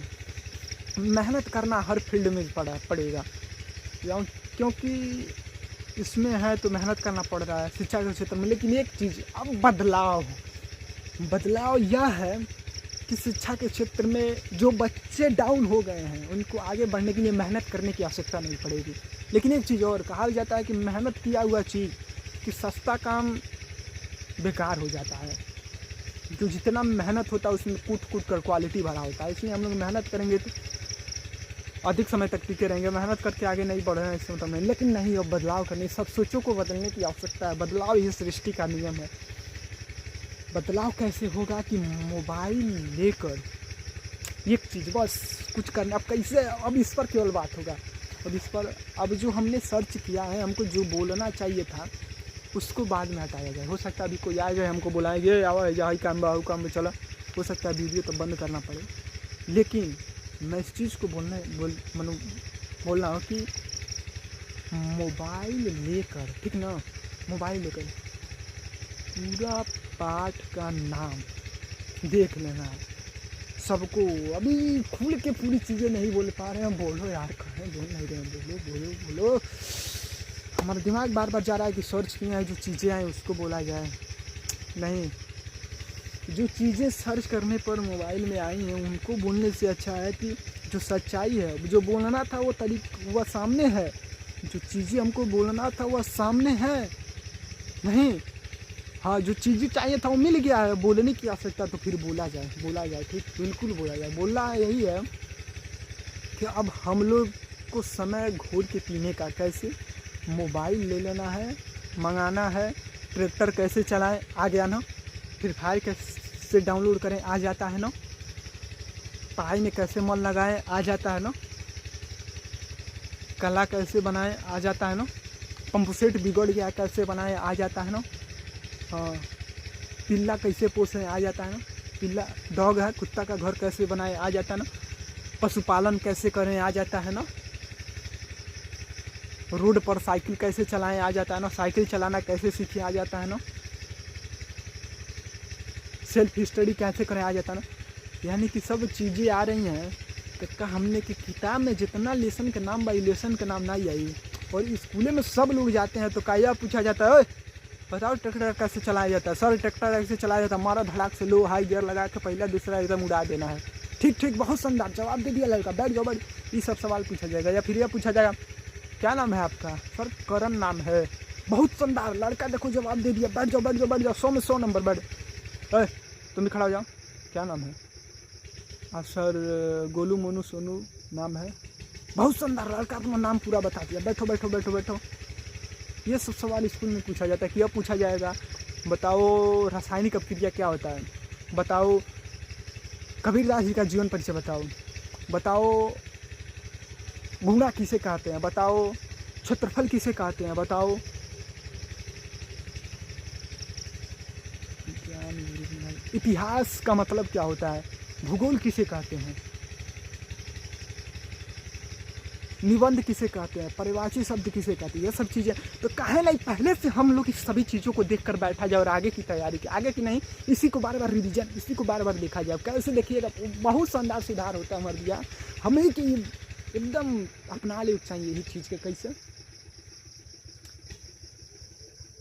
मेहनत करना हर फील्ड में पड़ेगा, क्योंकि इसमें है तो मेहनत करना पड़ रहा है शिक्षा के क्षेत्र में। लेकिन एक चीज़, अब बदलाव यह है कि शिक्षा के क्षेत्र में जो बच्चे डाउन हो गए हैं, उनको आगे बढ़ने के लिए मेहनत करने की आवश्यकता नहीं पड़ेगी। लेकिन एक चीज़ और, कहा जाता है कि मेहनत किया हुआ चीज़, कि सस्ता काम बेकार हो जाता है। जो जितना मेहनत होता है उसमें कूट कर क्वालिटी भरा होता है। इसलिए हम लोग मेहनत करेंगे तो अधिक समय तक टिके रहेंगे, मेहनत करके आगे नहीं बढ़ रहे हैं इससे मतलब नहीं। लेकिन नहीं, अब बदलाव करने, सब सोचों को बदलने की आवश्यकता है। बदलाव ही सृष्टि का नियम है। बदलाव कैसे होगा कि मोबाइल लेकर एक चीज़ बस कुछ करना, अब कैसे, अब इस पर केवल बात होगा, अब इस पर, अब जो हमने सर्च किया है, हमको जो बोलना चाहिए था उसको बाद में हटाया जाए। हो सकता है अभी कोई आ जाए हमको बुलाएंगे, आओ यही काम बा काम में चला, हो सकता है वीडियो तो बंद करना पड़े। लेकिन मैं इस चीज़ को बोलना हो कि मोबाइल लेकर, ठीक ना, मोबाइल लेकर पूरा पाठ का नाम देख लेना सबको। अभी खुल के पूरी चीज़ें नहीं बोल पा रहे हैं, बोलो यार, कहें बोल नहीं रहे हैं, बोलो। हमारा दिमाग बार बार जा रहा है कि सर्च किए हैं जो चीज़ें हैं उसको बोला जाए। नहीं, जो चीज़ें सर्च करने पर मोबाइल में आई हैं उनको बोलने से अच्छा है कि जो सच्चाई है, जो बोलना था वह सामने है, जो चीज़ें हमको बोलना था वह सामने है। नहीं, हाँ, जो चीज़ें चाहिए था वो मिल गया है, बोलने की आवश्यकता तो फिर बोला जाए, ठीक, बिल्कुल बोला जाए। बोलना यही है कि अब हम लोग को समय घोल के पीने का। कैसे? मोबाइल ले लेना है, मंगाना है, ट्रैक्टर कैसे चलाएं आ गया ना, फ्री फायर कैसे डाउनलोड करें आ जाता है ना, पढ़ाई में कैसे मन लगाएं आ जाता है ना, कला कैसे बनाएं आ जाता है ना, पंप सेट बिगड़ गया कैसे बनाएं आ जाता है ना, हाँ, पिल्ला कैसे पोसें आ जाता है ना, पिल्ला डॉग है, कुत्ता का घर कैसे बनाएं आ जाता है ना, पशुपालन कैसे करें आ जाता है ना, रोड पर साइकिल कैसे चलाएं आ जाता है ना, साइकिल चलाना कैसे सीखें आ जाता है ना, सेल्फ स्टडी कैसे करें आ जाता है ना। यानी कि सब चीज़ें आ रही हैं तो हमने कि किताब में जितना लेसन का नाम बाई लेसन का नाम नहीं आई, और स्कूले में सब लोग जाते हैं तो क्या पूछा जाता है, बताओ ट्रैक्टर कैसे चलाया जाता है, सर ट्रैक्टर कैसे चलाया जाता है, मारा धड़ाक से लो हाई गियर लगा के पहला दूसरा एकदम उड़ा देना है। ठीक ठीक, बहुत शानदार जवाब दे दिया लड़का, बैठ जाओ बैठ, ये सब सवाल पूछा जाएगा। या फिर यह पूछा जाएगा क्या नाम है आपका, सर करण नाम है, बहुत शानदार लड़का, देखो जवाब दे दिया, बैठ जाओ बैठ जाओ बैठ जाओ, 100 में 100 नंबर, बैठ, तुम भी खड़ा हो जाओ, क्या नाम है, सर गोलू मोनू सोनू नाम है, बहुत शानदार लड़का, अपना नाम पूरा बता दिया, बैठो बैठो बैठो बैठो। ये सब सवाल स्कूल में पूछा जाता है। कि अब पूछा जाएगा बताओ रासायनिक अपक्रिया क्या होता है, बताओ कबीरदास जी का जीवन परिचय बताओ, बताओ गुणा किसे कहते हैं, बताओ क्षेत्रफल किसे कहते हैं, बताओ इतिहास का मतलब क्या होता है, भूगोल किसे कहते हैं, निबंध किसे कहते हैं, परिभाषी शब्द किसे कहते हैं, ये सब चीज़ें। तो काहे नहीं पहले से हम लोग इस सभी चीज़ों को देखकर बैठा जाए और आगे की तैयारी की, आगे की नहीं, इसी को बार बार रिवीजन, इसी को बार बार देखा जाए। कैसे देखिएगा बहुत शानदार सुधार होता है हमारे दिया, हमें कि एकदम अपना ले चाहिए यही चीज़ के। कैसे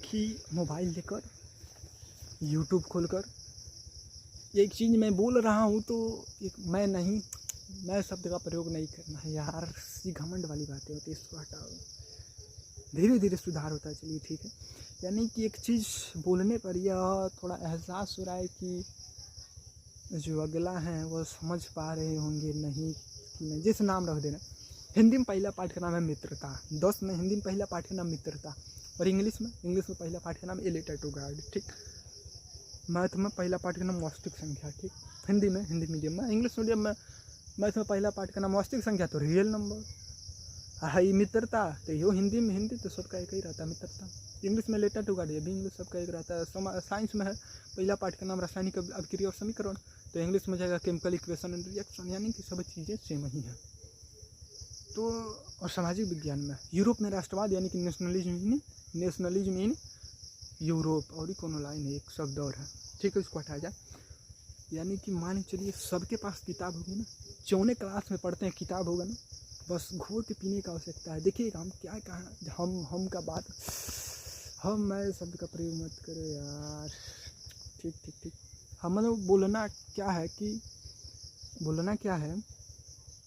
कि मोबाइल लेकर यूट्यूब खोलकर, एक चीज़ मैं बोल रहा हूँ तो एक मैं शब्द का प्रयोग नहीं करना है यार, ये घमंड वाली बातें होती है, इसको हटाओ, धीरे धीरे सुधार होता है, चलिए ठीक है। यानी कि एक चीज़ बोलने पर यह थोड़ा एहसास हो रहा है कि जो अगला है वो समझ पा रहे होंगे नहीं कि नहीं, जैसे नाम रख देना, हिंदी में पहला पाठ का नाम है मित्रता, दोस्त में हिंदी में पहला पाठ का नाम मित्रता, और इंग्लिश में पहला पाठ का नाम ए लेटर टू गॉड, ठीक, मैथ में पहला पाठ का नाम वास्तविक संख्या, ठीक, हिंदी मीडियम में, इंग्लिश मीडियम में मैथ में पहला पाठ का नाम वास्तविक संख्या तो रियल नंबर, हाई मित्रता तो यो हिंदी में, हिंदी तो सबका एक ही रहता है मित्रता, इंग्लिश में लेटर टू गॉड ये भी इंग्लिश सबका एक रहता है। साइंस में है पहला पाठ का नाम रासायनिक अभिक्रिया और समीकरण, तो इंग्लिश में जाएगा केमिकल इक्वेशन एंड रिएक्शन, यानी कि सब चीज़ें सेम ही हैं। तो और सामाजिक विज्ञान में यूरोप में राष्ट्रवाद यानी कि नेशनलिज्म इन यूरोप, और ही कोनो लाइन है एक शब्द और है, ठीक है, इसको हटाया जाए। यानी कि मान चलिए सबके पास किताब होगी ना, चौने क्लास में पढ़ते हैं किताब होगा ना, बस घोर के पीने का आवश्यकता है। देखिएगा हम क्या कहा, हम का बात, मैं शब्द का प्रयोग मत करो यार, ठीक ठीक ठीक, हम लोग बोलना क्या है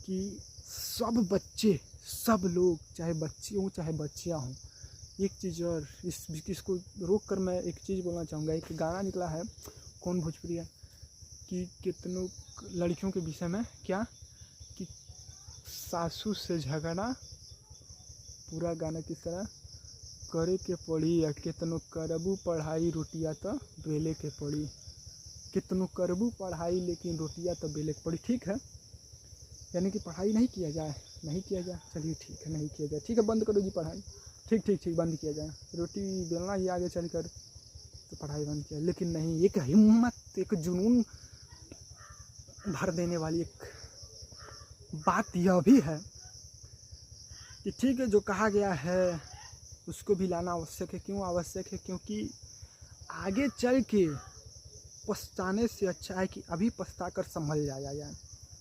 कि सब बच्चे, सब लोग, चाहे बच्चे हों चाहे बच्चियाँ हों, एक चीज़ और इसको रोक कर मैं एक चीज़ बोलना चाहूँगा। एक गाना निकला है, कौन भोजपुरिया, कि कितनों लड़कियों के विषय में, क्या कि सासू से झगड़ा, पूरा गाना किस तरह, करे के पड़ी या कितनों करबू पढ़ाई रोटिया तो बेले के पड़ी, कितनों करबू पढ़ाई लेकिन रोटिया तो बेले के पड़ी, ठीक है, यानी कि पढ़ाई नहीं किया जाए, चलिए ठीक है, नहीं किया जाए, ठीक है, बंद करो जी पढ़ाई, ठीक बंद किया जाए, रोटी बेलना ही आगे चलकर तो पढ़ाई बंद किया, लेकिन नहीं, एक हिम्मत, एक जुनून भर देने वाली एक बात यह भी है कि ठीक है, जो कहा गया है उसको भी लाना आवश्यक है। क्यों आवश्यक है? क्योंकि आगे चल के पछताने से अच्छा है कि अभी पछता कर संभल जाया जाए।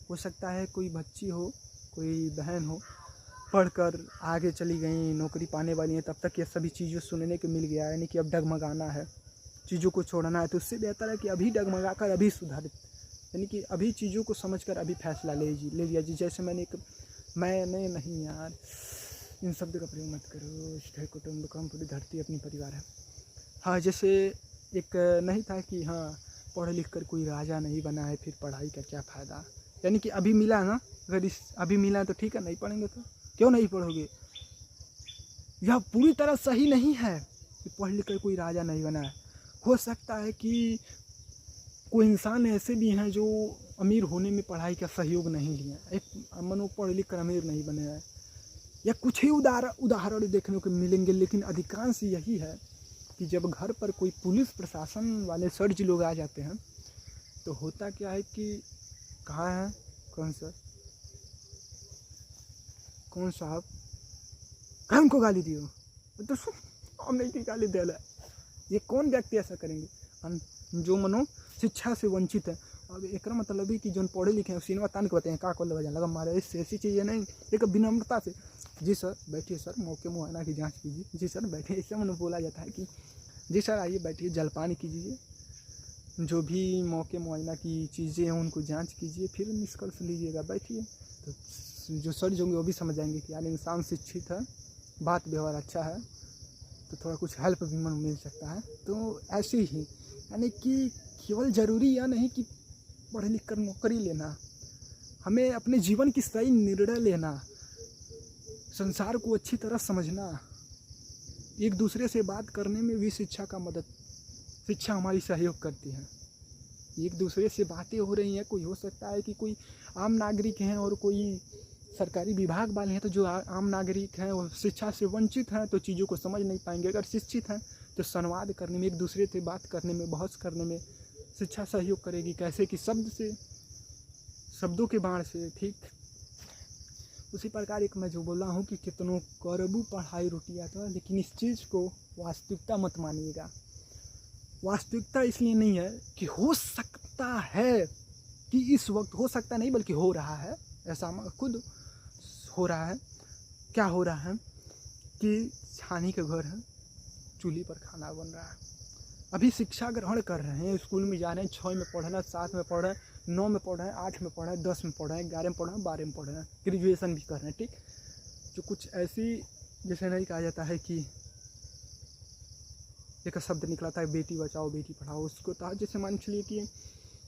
हो सकता है कोई बच्ची हो, कोई बहन हो, पढ़कर आगे चली गई, नौकरी पाने वाली हैं, तब तक ये सभी चीज़ें सुनने को मिल गया, यानी कि अब डगमगाना है, चीज़ों को छोड़ना है तो उससे बेहतर है कि अभी डगमगा कर अभी सुधारित, यानी कि अभी चीज़ों को समझकर अभी फैसला ले लिया जी। जैसे मैंने नहीं यार, इन शब्दों का प्रयोग मत करो। स्थे कुटुम्बकम, पूरी धरती अपनी परिवार है। हाँ, जैसे एक नहीं था कि हाँ पढ़ लिख कर कोई राजा नहीं बना है, फिर पढ़ाई का क्या फ़ायदा। यानी कि अभी मिला ना, अगर इस अभी मिला तो ठीक है, नहीं पढ़ेंगे तो क्यों नहीं पढ़ोगे। यह पूरी तरह सही नहीं है कि पढ़ लिख कर कोई राजा नहीं बना है। हो सकता है कि कोई इंसान ऐसे भी हैं जो अमीर होने में पढ़ाई का सहयोग नहीं लिया, एक मनो पढ़ लिख कर अमीर नहीं बने हैं, या कुछ ही उदाहरण देखने को मिलेंगे। लेकिन अधिकांश यही है कि जब घर पर कोई पुलिस प्रशासन वाले सर जी लोग आ जाते हैं तो होता क्या है कि कहाँ है कौन साहब, कहाँ उनको गाली दियो तो हमने की गाली दे। ये कौन व्यक्ति ऐसा करेंगे जो मनो शिक्षा से वंचित है। अब एक मतलब ही कि जो पढ़े लिखे हैं सिनेमा तान के बताएं का को लगा मारे, इससे ऐसी चीज़ें नहीं। एक विनम्रता से, जी सर बैठिए सर, मौके मुआयना की जांच कीजिए, जी सर बैठिए, ऐसा मैंने बोला जाता है कि जी सर आइए बैठिए, जलपान कीजिए, जो भी मौके मुआयना की चीज़ें हैं उनको जांच कीजिए, फिर निष्कर्ष लीजिएगा, बैठिए। तो जो सर जो होंगे वो भी समझ जाएंगे कि यार इंसान शिक्षित है, बात व्यवहार अच्छा है, तो थोड़ा कुछ हेल्प भी मिल सकता है। तो ऐसे ही यानी कि केवल ज़रूरी यह नहीं कि पढ़ लिख कर नौकरी लेना, हमें अपने जीवन की सही निर्णय लेना, संसार को अच्छी तरह समझना, एक दूसरे से बात करने में भी शिक्षा हमारी सहयोग करती है। एक दूसरे से बातें हो रही हैं, कोई हो सकता है कि कोई आम नागरिक हैं और कोई सरकारी विभाग वाले हैं, तो जो आम नागरिक हैं वो शिक्षा से वंचित हैं तो चीज़ों को समझ नहीं पाएंगे। अगर शिक्षित हैं तो संवाद करने में, एक दूसरे से बात करने में, बहस करने में शिक्षा सहयोग करेगी। कैसे कि शब्दों के बाण से, ठीक उसी प्रकार एक मैं जो बोला हूँ कि कितनों करबू पढ़ाई रोटियाँ तो, लेकिन इस चीज़ को वास्तविकता मत मानिएगा। वास्तविकता इसलिए नहीं है कि हो सकता है कि इस वक्त, हो सकता नहीं बल्कि हो रहा है, ऐसा खुद हो रहा है। क्या हो रहा है कि छानी के घर है, चूल्ही पर खाना बन रहा है। अभी शिक्षा ग्रहण कर रहे हैं, स्कूल में जा रहे हैं, 6 में पढ़ रहे हैं, 7 में पढ़ रहे हैं, 9 में पढ़ रहे हैं, 8 में पढ़ रहे हैं, 10 में पढ़ रहे हैं, 11 में पढ़ रहे हैं, 12 में पढ़ रहे हैं, ग्रेजुएशन भी कर रहे हैं। ठीक, जो कुछ ऐसी जैसे नहीं कहा जाता है कि एक शब्द निकला था बेटी बचाओ बेटी पढ़ाओ, उसको तो जैसे मान चलिए कि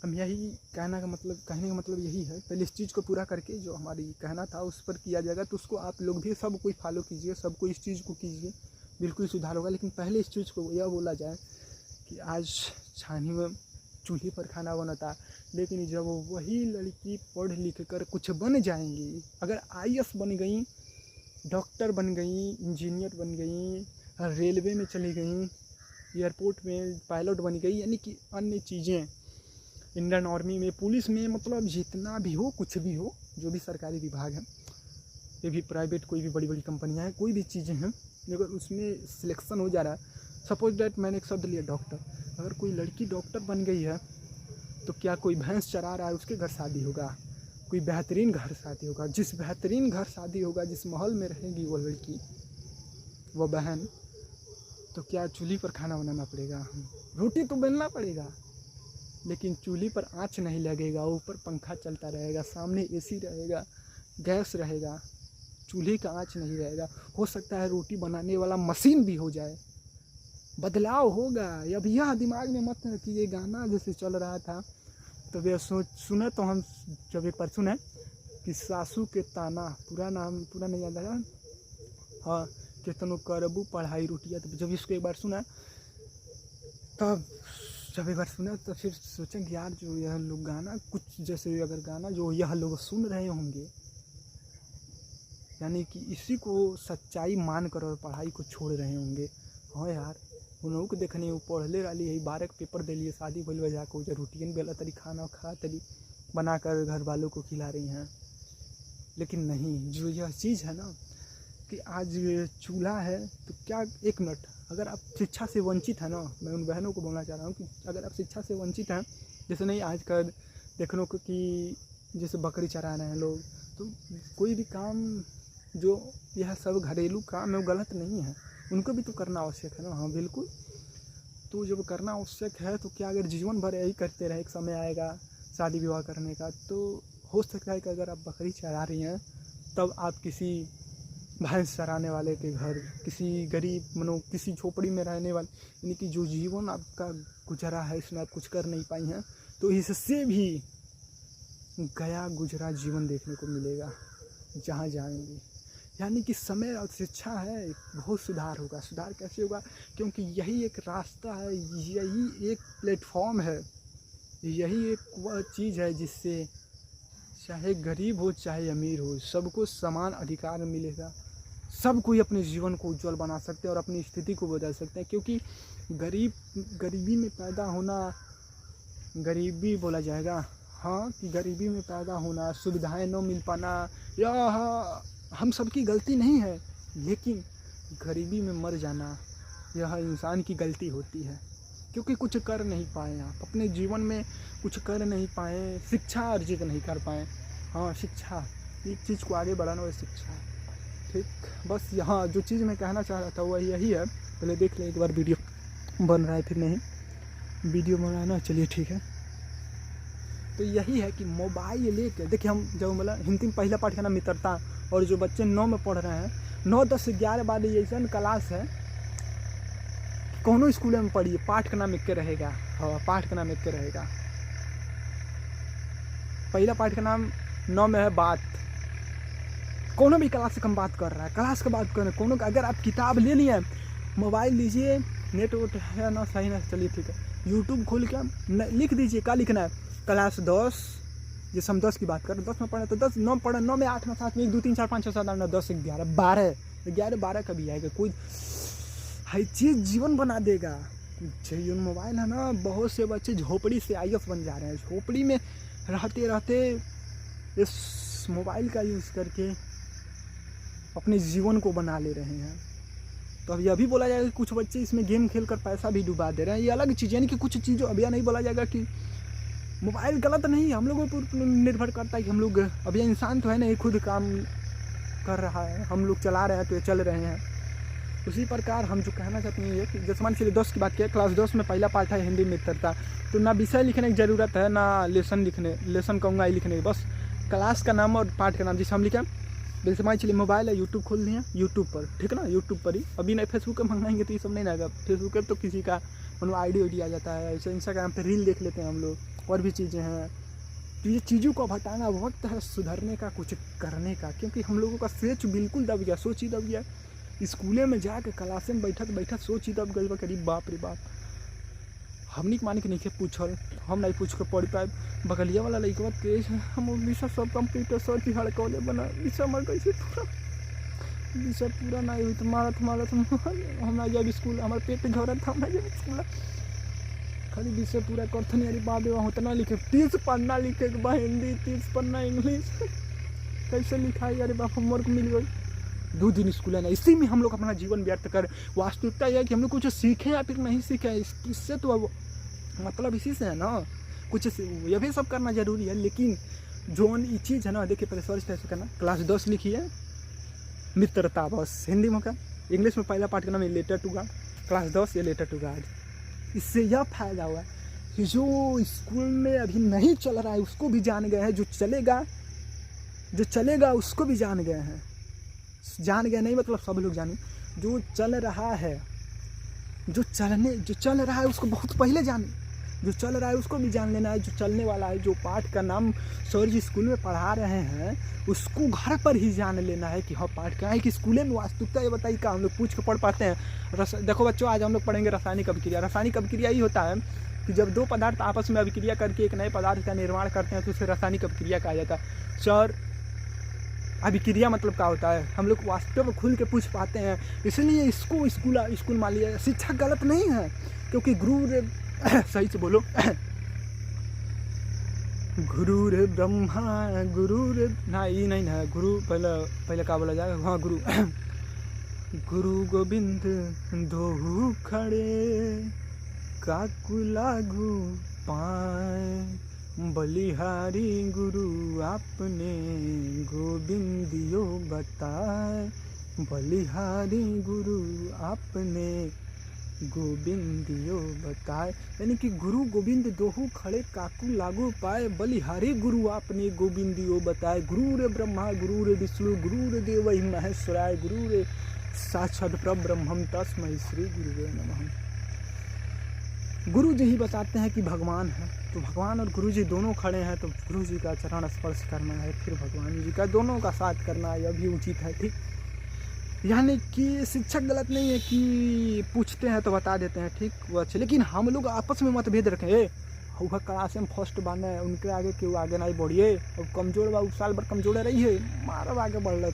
हम यही कहने का मतलब यही है, पहले इस चीज़ को पूरा करके जो हमारी कहना था उस पर किया जाएगा तो उसको आप लोग भी सब कोई फॉलो कीजिए, सबको इस चीज़ को कीजिए, बिल्कुल सुधार होगा। लेकिन पहले इस चीज़ को यह बोला जाए कि आज छानी में चूल्हे पर खाना बना था, लेकिन जब वही लड़की पढ़ लिख कर कुछ बन जाएंगी, अगर IAS बन गई, डॉक्टर बन गई, इंजीनियर बन गई, रेलवे में चली गई, एयरपोर्ट में पायलट बन गई, यानी कि अन्य चीज़ें, इंडियन आर्मी में, पुलिस में, मतलब जितना भी हो, कुछ भी हो, जो भी सरकारी विभाग है, ये भी प्राइवेट कोई भी बड़ी बड़ी कंपनियां हैं, कोई भी चीज़ें हैं, अगर उसमें सिलेक्शन हो जा रहा है, सपोज दैट मैंने एक शब्द लिया डॉक्टर, अगर कोई लड़की डॉक्टर बन गई है तो क्या कोई भैंस चरा रहा है उसके घर शादी होगा, कोई बेहतरीन घर शादी होगा, जिस बेहतरीन घर शादी होगा, जिस महल में रहेगी वो लड़की, वो बहन, तो क्या चूल्ही पर खाना बनाना पड़ेगा, रोटी तो बेलना पड़ेगा, लेकिन चूल्ही पर आँच नहीं लगेगा, ऊपर पंखा चलता रहेगा, सामने AC रहेगा, गैस रहेगा, चूल्हे का आँच नहीं रहेगा। हो सकता है रोटी बनाने वाला मशीन भी हो जाए, बदलाव होगा। अब यह दिमाग में मत कि ये गाना जैसे चल रहा था तो वे सुने, तो हम जब एक बार सुने कि सासू के ताना, पूरा नहीं याद आया, हाँ, कितनों करबू पढ़ाई रोटियाँ, तो जब इसको एक बार सुना, तब जब एक बार सुना तो फिर सोचें कि यार जो यह लोग गाना, कुछ जैसे अगर गाना जो यह लोग सुन रहे होंगे, यानी कि इसी को सच्चाई मान कर और पढ़ाई को छोड़ रहे होंगे। हाँ यार, उन लोगों को देखने वो पढ़ले रही है, 12 के पेपर दे लिए, शादी भइल बजा को उधर रोटियन बेला तरी, खाना खा तरी बना कर घर वालों को खिला रही हैं। लेकिन नहीं, जो यह चीज़ है ना कि आज चूल्हा है तो क्या, एक मिनट, अगर आप शिक्षा से वंचित है ना, मैं उन बहनों को बोलना चाह रहा हूँ कि अगर आप शिक्षा से वंचित हैं, जैसे नहीं आजकल देखने को कि जैसे बकरी चरा रहे हैं लोग, तो कोई भी काम जो यह सब घरेलू काम है वो गलत नहीं है, उनको भी तो करना आवश्यक है ना। हाँ बिल्कुल, तो जब करना आवश्यक है तो क्या अगर जीवन भर यही करते रहे, एक समय आएगा शादी विवाह करने का, तो हो सकता है कि अगर आप बकरी चरा रही हैं तब आप किसी भैंस चराने वाले के घर, किसी गरीब किसी झोपड़ी में रहने वाले, यानी कि जो जीवन आपका गुजरा है इसमें आप कुछ कर नहीं पाई हैं, तो इससे भी गया गुजरा जीवन देखने को मिलेगा जहाँ जाएंगे। यानी कि समय और शिक्षा है, बहुत सुधार होगा। सुधार कैसे होगा? क्योंकि यही एक रास्ता है, यही एक प्लेटफॉर्म है, यही एक वह चीज़ है जिससे चाहे गरीब हो चाहे अमीर हो, सबको समान अधिकार मिलेगा। सब कोई अपने जीवन को उज्जवल बना सकते हैं और अपनी स्थिति को बदल सकते हैं। क्योंकि गरीबी में पैदा होना, गरीबी बोला जाएगा, हाँ, कि गरीबी में पैदा होना, सुविधाएं न मिल पाना, यह हम सबकी गलती नहीं है, लेकिन गरीबी में मर जाना यह इंसान की गलती होती है। क्योंकि कुछ कर नहीं पाए आप अपने जीवन में, कुछ कर नहीं पाए, शिक्षा अर्जित नहीं कर पाए। हाँ, शिक्षा, एक चीज़ को आगे बढ़ाना है शिक्षा, ठीक। बस यहाँ जो चीज़ मैं कहना चाह रहा था वह यही है। पहले देख लें एक बार वीडियो बन रहा है, फिर नहीं वीडियो बनाना, चलिए ठीक है। तो यही है कि मोबाइल लेके देखिए, हम जब मतलब हिंदी में पहला पाठ का नाम मित्रता, और जो बच्चे 9 में पढ़ रहे हैं, 9, 10, 11, 12 ऐसा क्लास है, कौनो स्कूल में पढ़िए, पाठ का नाम एक के रहेगा। हाँ, पाठ का नाम एक के रहेगा। पहला पाठ का नाम 9 में है बात। कोनो भी क्लास से कम बात कर रहा है, क्लास का बात कर रहे हैं, कोनो का। अगर आप किताब ले लिए, मोबाइल लीजिए, नेट वोट है ना, सही ना, चलिए ठीक है, यूट्यूब खोल के लिख दीजिए, क्या लिखना है, क्लास 10, जैसे हम 10 की बात करें, 10 में पढ़े तो 10, 9 पढ़े, 9 में 8 में 7 में 1 2 3 4 5 6 7 8 9 10 11 12 का भी आएगा। कोई हर चीज़ जीवन बना देगा। जो मोबाइल है ना, बहुत से बच्चे झोपड़ी से IAS बन जा रहे हैं। झोपड़ी में रहते रहते इस मोबाइल का यूज़ करके अपने जीवन को बना ले रहे हैं। तो अब यह भी बोला जाएगा कि कुछ बच्चे इसमें गेम खेल कर पैसा भी डुबा दे रहे हैं, ये अलग चीज़। यानी कि कुछ चीज़ों अब यह नहीं बोला जाएगा कि मोबाइल गलत नहीं है, हम लोगों पर निर्भर करता है कि हम लोग, अब यह इंसान तो है नहीं, खुद काम कर रहा है, हम लोग चला रहे हैं तो ये चल रहे हैं। उसी प्रकार हम जो कहना चाहते हैं ये कि जैसे मान चलिए 10 की बात किया, क्लास 10 में पहला पाठ है हिंदी मित्रता, तो ना विषय लिखने की ज़रूरत है, ना लेसन कहूँगा ही लिखने की, बस क्लास का नाम और पाठ का नाम जिसे हम लिखें। जैसे मान चलिए मोबाइल है, यूट्यूब खोल दिए, यूट्यूब पर, ठीक है ना, यूट्यूब पर ही, अभी नहीं फेसबुक पर मंगाएंगे तो ये सब नहीं आएगा। फेसबुक पर तो किसी का मतलब आईडी आ जाता है, ऐसे इंस्टाग्राम पर रील देख लेते हैं हम लोग, और भी चीज़ें हैं। तो ये चीज़ों को हटाना वक्त है सुधरने का, कुछ करने का। क्योंकि हम लोगों का सोच बिल्कुल दब गया, सोच ही दब गया। स्कूले में जाके क्लासे में बैठा सोच ही दब गई बा, करीब बाप रे बाप। हमनी के माने के नहीं पूछल, हम नहीं पूछ के पढ़ पाए। बगलिया वाला लड़का तेज है, हम विषय सब कंप्यूटर सर की हड़कौले बना, विषय हमारे कैसे पूरा विषय पूरा नहीं हुई तो मारत हमारा जब स्कूल, हमारे पेट झोरत था, हमारा जब स्कूल खाली विषय पूरा करते नहीं। अरे बाप रे, वहाँ उतना लिखे, 30 पन्ना लिखे के बा, हिंदी 30 पन्ना इंग्लिश कैसे लिखाई, अरे बाप होमवर्क मिल गई। 2 दिन स्कूल है ना, इसी में हम लोग अपना जीवन व्यर्थ कर। वास्तविकता यह है कि हम लोग कुछ सीखें या फिर नहीं सीखें, इससे तो अब मतलब इसी से है ना, कुछ ये भी सब करना जरूरी है। लेकिन जो ये चीज़ है ना, देखिए पहले सर्च कैसे करना, क्लास 10 लिखिए मित्रता, बस हिंदी में का, इंग्लिश में पहला पाठ का नाम लेटर टू गॉड, क्लास 10 ये लेटर टू गॉड। इससे यह फायदा हुआ कि जो स्कूल में अभी नहीं चल रहा है उसको भी जान गए हैं, जो चलेगा उसको भी जान गए हैं। जान गए नहीं मतलब सब लोग जाने, जो चल रहा है, जो चल रहा है उसको बहुत पहले जाने, जो चल रहा है उसको भी जान लेना है। जो चलने वाला है, जो पाठ का नाम सर जी स्कूल में पढ़ा रहे हैं, उसको घर पर ही जान लेना है कि हाँ पाठ क्या है। कि स्कूल में वास्तविकता ये बताइए क्या हम लोग पूछ के पढ़ पाते हैं। देखो बच्चों, आज हम लोग पढ़ेंगे रासायनिक अभिक्रिया। रासायनिक अभिक्रिया ही होता है कि जब 2 पदार्थ आपस में अभिक्रिया करके एक नए पदार्थ का निर्माण करते हैं तो उसे रासायनिक अभिक्रिया कहा जाता है। सर अभिक्रिया मतलब क्या होता है, हम लोग वास्तव में खुल के पूछ पाते हैं। इसलिए इसको स्कूल मान लिया। शिक्षा गलत नहीं है, क्योंकि गुरु सही से बोलो गुरुर ब्रह्मा गुरुर ना, ये नहीं ना, गुरु पहले क्या बोला जाएगा, हाँ गुरु गोविंद दोहु खड़े काकू लागू पाए, बलिहारी गुरु आपने गोविंदियो बताए, बलिहारी गुरु आपने गोविंदियो बताए, यानी कि गुरु गोविंद दोहु खड़े काकू लागू पाए, बलिहारी गुरु आपने गोविंदियो बताए। गुरु रे ब्रह्मा गुरु रे विष्णु गुरु रे देव महेश्वराय, गुरु रे साक्षात परब्रह्मम तस्मै श्री गुरुवे नमः। गुरु जी ही बताते हैं कि भगवान है, तो भगवान और गुरु जी दोनों खड़े हैं, तो गुरु जी का चरण स्पर्श करना है, फिर भगवान जी का, दोनों का साथ करना यह भी उचित है, ठीक। यानी कि शिक्षक गलत नहीं है कि पूछते हैं तो बता देते हैं, ठीक, वो अच्छे, लेकिन हम लोग आपस में मतभेद रखें। वह क्लास में फर्स्ट बने है, उनके आगे क्यों आगे नहीं बढ़िए, अब कमजोर बा साल भर कमजोर रही है, मारब आगे बढ़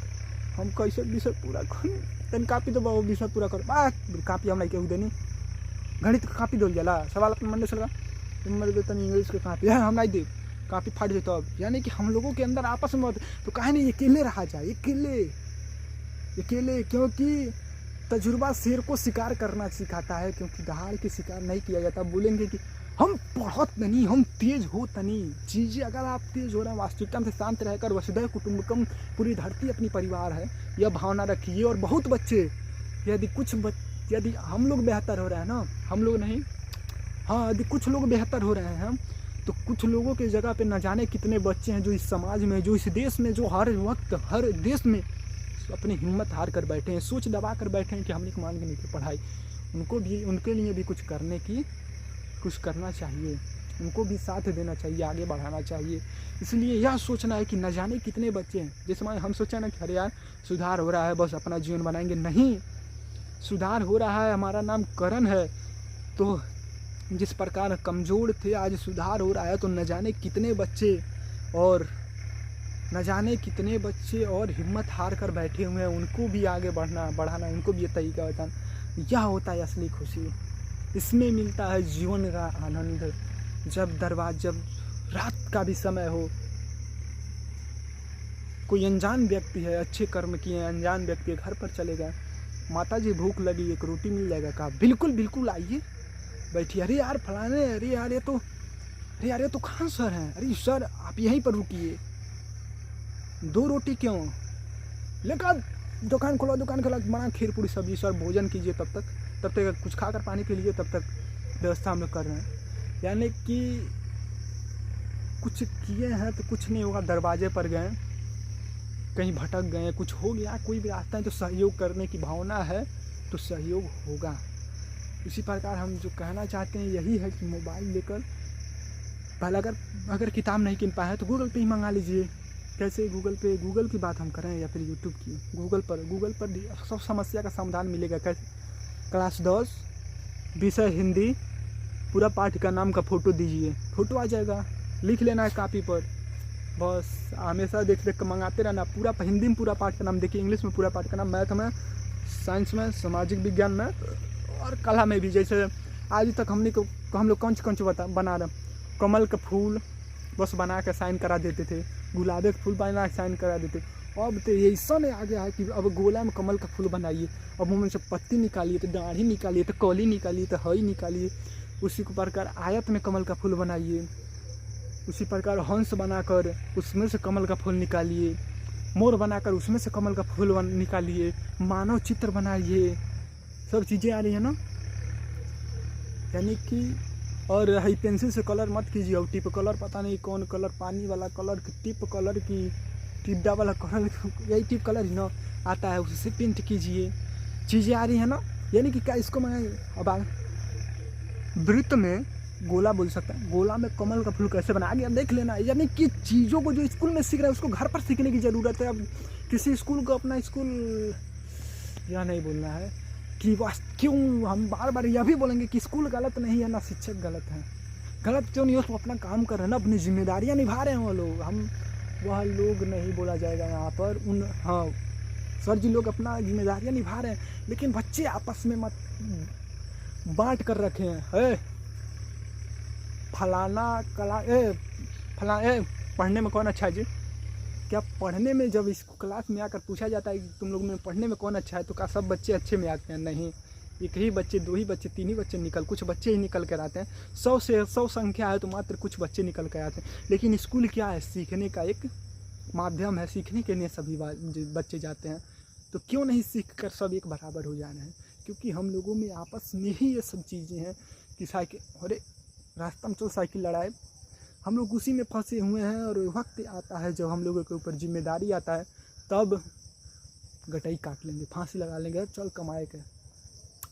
हम कैसे विषय पूरा तन कापी तो विषय पूरा कर कापी हम नहीं केहू देनी, गणित का कापी दो जाला, सवाल अपने मन से लगा तन इंग्लिश के कापी है हम नहीं दे, कापी फाट जाए। तो अब यानी कि हम लोगों के अंदर आपस में तो कहे नहीं अकेले रहा जाए, अकेले, क्योंकि तजुर्बा शेर को शिकार करना सिखाता है, क्योंकि दहाड़ के शिकार नहीं किया जाता। बोलेंगे कि हम पढ़त नहीं, हम तेज हो तनी चीज़ें, अगर आप तेज हो रहे हैं वास्तविकता से शांत रहकर, वसुधैव कुटुंबकम पूरी धरती अपनी परिवार है, यह भावना रखिए। और बहुत बच्चे यदि हम लोग बेहतर हो रहे हैं ना, हम लोग नहीं, हाँ, यदि कुछ लोग बेहतर हो रहे हैं तो कुछ लोगों के जगह पे न जाने कितने बच्चे हैं जो इस समाज में, जो इस देश में, जो हर वक्त हर देश में अपनी हिम्मत हार कर बैठे हैं, सोच दबा कर बैठे हैं कि हमने मान के नहीं की पढ़ाई, उनके लिए भी कुछ करना चाहिए, उनको भी साथ देना चाहिए, आगे बढ़ाना चाहिए। इसलिए यह सोचना है कि न जाने कितने बच्चे हैं, जिस समय हम सोचा ना कि अरे यार सुधार हो रहा है, बस अपना जीवन बनाएंगे, नहीं, सुधार हो रहा है, हमारा नाम करण है, तो जिस प्रकार कमज़ोर थे आज सुधार हो रहा है, तो न जाने कितने बच्चे और हिम्मत हार कर बैठे हुए हैं, उनको भी आगे बढ़ाना, उनको भी ये तरीका बताना, यह होता है असली खुशी। इसमें मिलता है जीवन का आनंद। जब रात का भी समय हो, कोई अनजान व्यक्ति है, अच्छे कर्म किए, अनजान व्यक्ति घर पर चले गए, माता जी भूख लगी, एक रोटी मिल जाएगा, कहा बिल्कुल बिल्कुल आइए बैठिए, अरे यार फलाने, अरे यार ये तो खान सर हैं, अरे सर आप यहीं पर रुकिए, 2 रोटी क्यों, लेकर दुकान खोला, बना खीर पूरी सब्जी, सर भोजन कीजिए, तब तक कुछ खाकर पानी पी लीजिए, तब तक व्यवस्था हम लोग कर रहे हैं। यानी कि कुछ किए हैं तो कुछ नहीं होगा, दरवाजे पर गए, कहीं भटक गए, कुछ हो गया, कोई भी रास्ता है तो सहयोग करने की भावना है तो सहयोग होगा। इसी प्रकार हम जो कहना चाहते हैं यही है कि मोबाइल लेकर पहले अगर किताब नहीं किन पाए तो गूगल पे ही मंगा लीजिए। कैसे गूगल की बात हम करें या फिर यूट्यूब की, गूगल पर सब समस्या का समाधान मिलेगा। कैसे, क्लास 10 विषय हिंदी, पूरा पाठ का नाम का फ़ोटो दीजिए, फ़ोटो आ जाएगा, लिख लेना है कापी पर, बस हमेशा देख कर मंगाते रहना। पूरा हिंदी में पूरा पाठ का नाम देखिए, इंग्लिश में पूरा पाठ का नाम, मैथ में, साइंस में, सामाजिक विज्ञान में और कला में भी। जैसे आज तक हम लोग कौन बना रहे, कमल का फूल बस बना के साइन करा देते थे, गुलाब के फूल बना के साइन करा देते। अब तो ये ऐसा नहीं आ गया है कि अब गोला में कमल का फूल बनाइए, अब मुँह में से पत्ती निकालिए, तो दाढ़ी निकालिए, तो कली निकालिए, तो हई निकालिए, उसी प्रकार आयत में कमल का फूल बनाइए, उसी प्रकार हंस बनाकर उसमें से कमल का फूल निकालिए, मोर बनाकर उसमें से कमल का फूल निकालिए, मानव चित्र बनाइए, सब चीज़ें आ रही है ना। यानी कि और हाई पेंसिल से कलर मत कीजिए, और टिप कलर पता नहीं कौन कलर, पानी वाला कलर, टिप कलर की टिड्डा वाला कलर, यही टिप कलर ही ना आता है, उससे पेंट कीजिए, चीज़ें आ रही है ना। यानी कि क्या इसको मैं अब वृत्त में गोला बोल सकता है, गोला में कमल का फूल कैसे बना, आगे देख लेना। यानी कि चीज़ों को जो स्कूल में सीख रहे हैं उसको घर पर सीखने की ज़रूरत है। अब किसी स्कूल को अपना स्कूल यह नहीं बोलना है कि क्यों हम बार बार यह भी बोलेंगे कि स्कूल गलत नहीं है ना शिक्षक गलत हैं, गलत क्यों नहीं हो, तो अपना काम कर रहे हैं ना, अपनी जिम्मेदारियां निभा रहे हैं वो लोग, वह लोग नहीं बोला जाएगा यहाँ पर, हाँ सर जी लोग अपना जिम्मेदारियां निभा रहे हैं, लेकिन बच्चे आपस में मत बांट कर रखे हैं। फलाना पढ़ने में कौन अच्छा है जी, क्या पढ़ने में जब इस क्लास में आकर पूछा जाता है कि तुम लोग में पढ़ने में कौन अच्छा है, तो क्या सब बच्चे अच्छे में आते हैं? नहीं, एक ही बच्चे, 2 ही बच्चे, 3 ही बच्चे कुछ बच्चे ही निकल कर आते हैं। 100 से 100 संख्या है तो मात्र कुछ बच्चे निकल कर आते हैं। लेकिन स्कूल क्या है, सीखने का एक माध्यम है, सीखने के लिए सभी बच्चे जाते हैं, तो क्यों नहीं सीख कर सब एक बराबर हो जाना है? क्योंकि हम लोगों में आपस में ही ये सब चीज़ें हैं कि साइकिल, अरे रास्ता में चल साइकिल लड़ाए, हम लोग उसी में फंसे हुए हैं। और वक्त आता है जब हम लोगों के ऊपर जिम्मेदारी आता है, तब गटाई काट लेंगे, फांसी लगा लेंगे, चल कमाए के,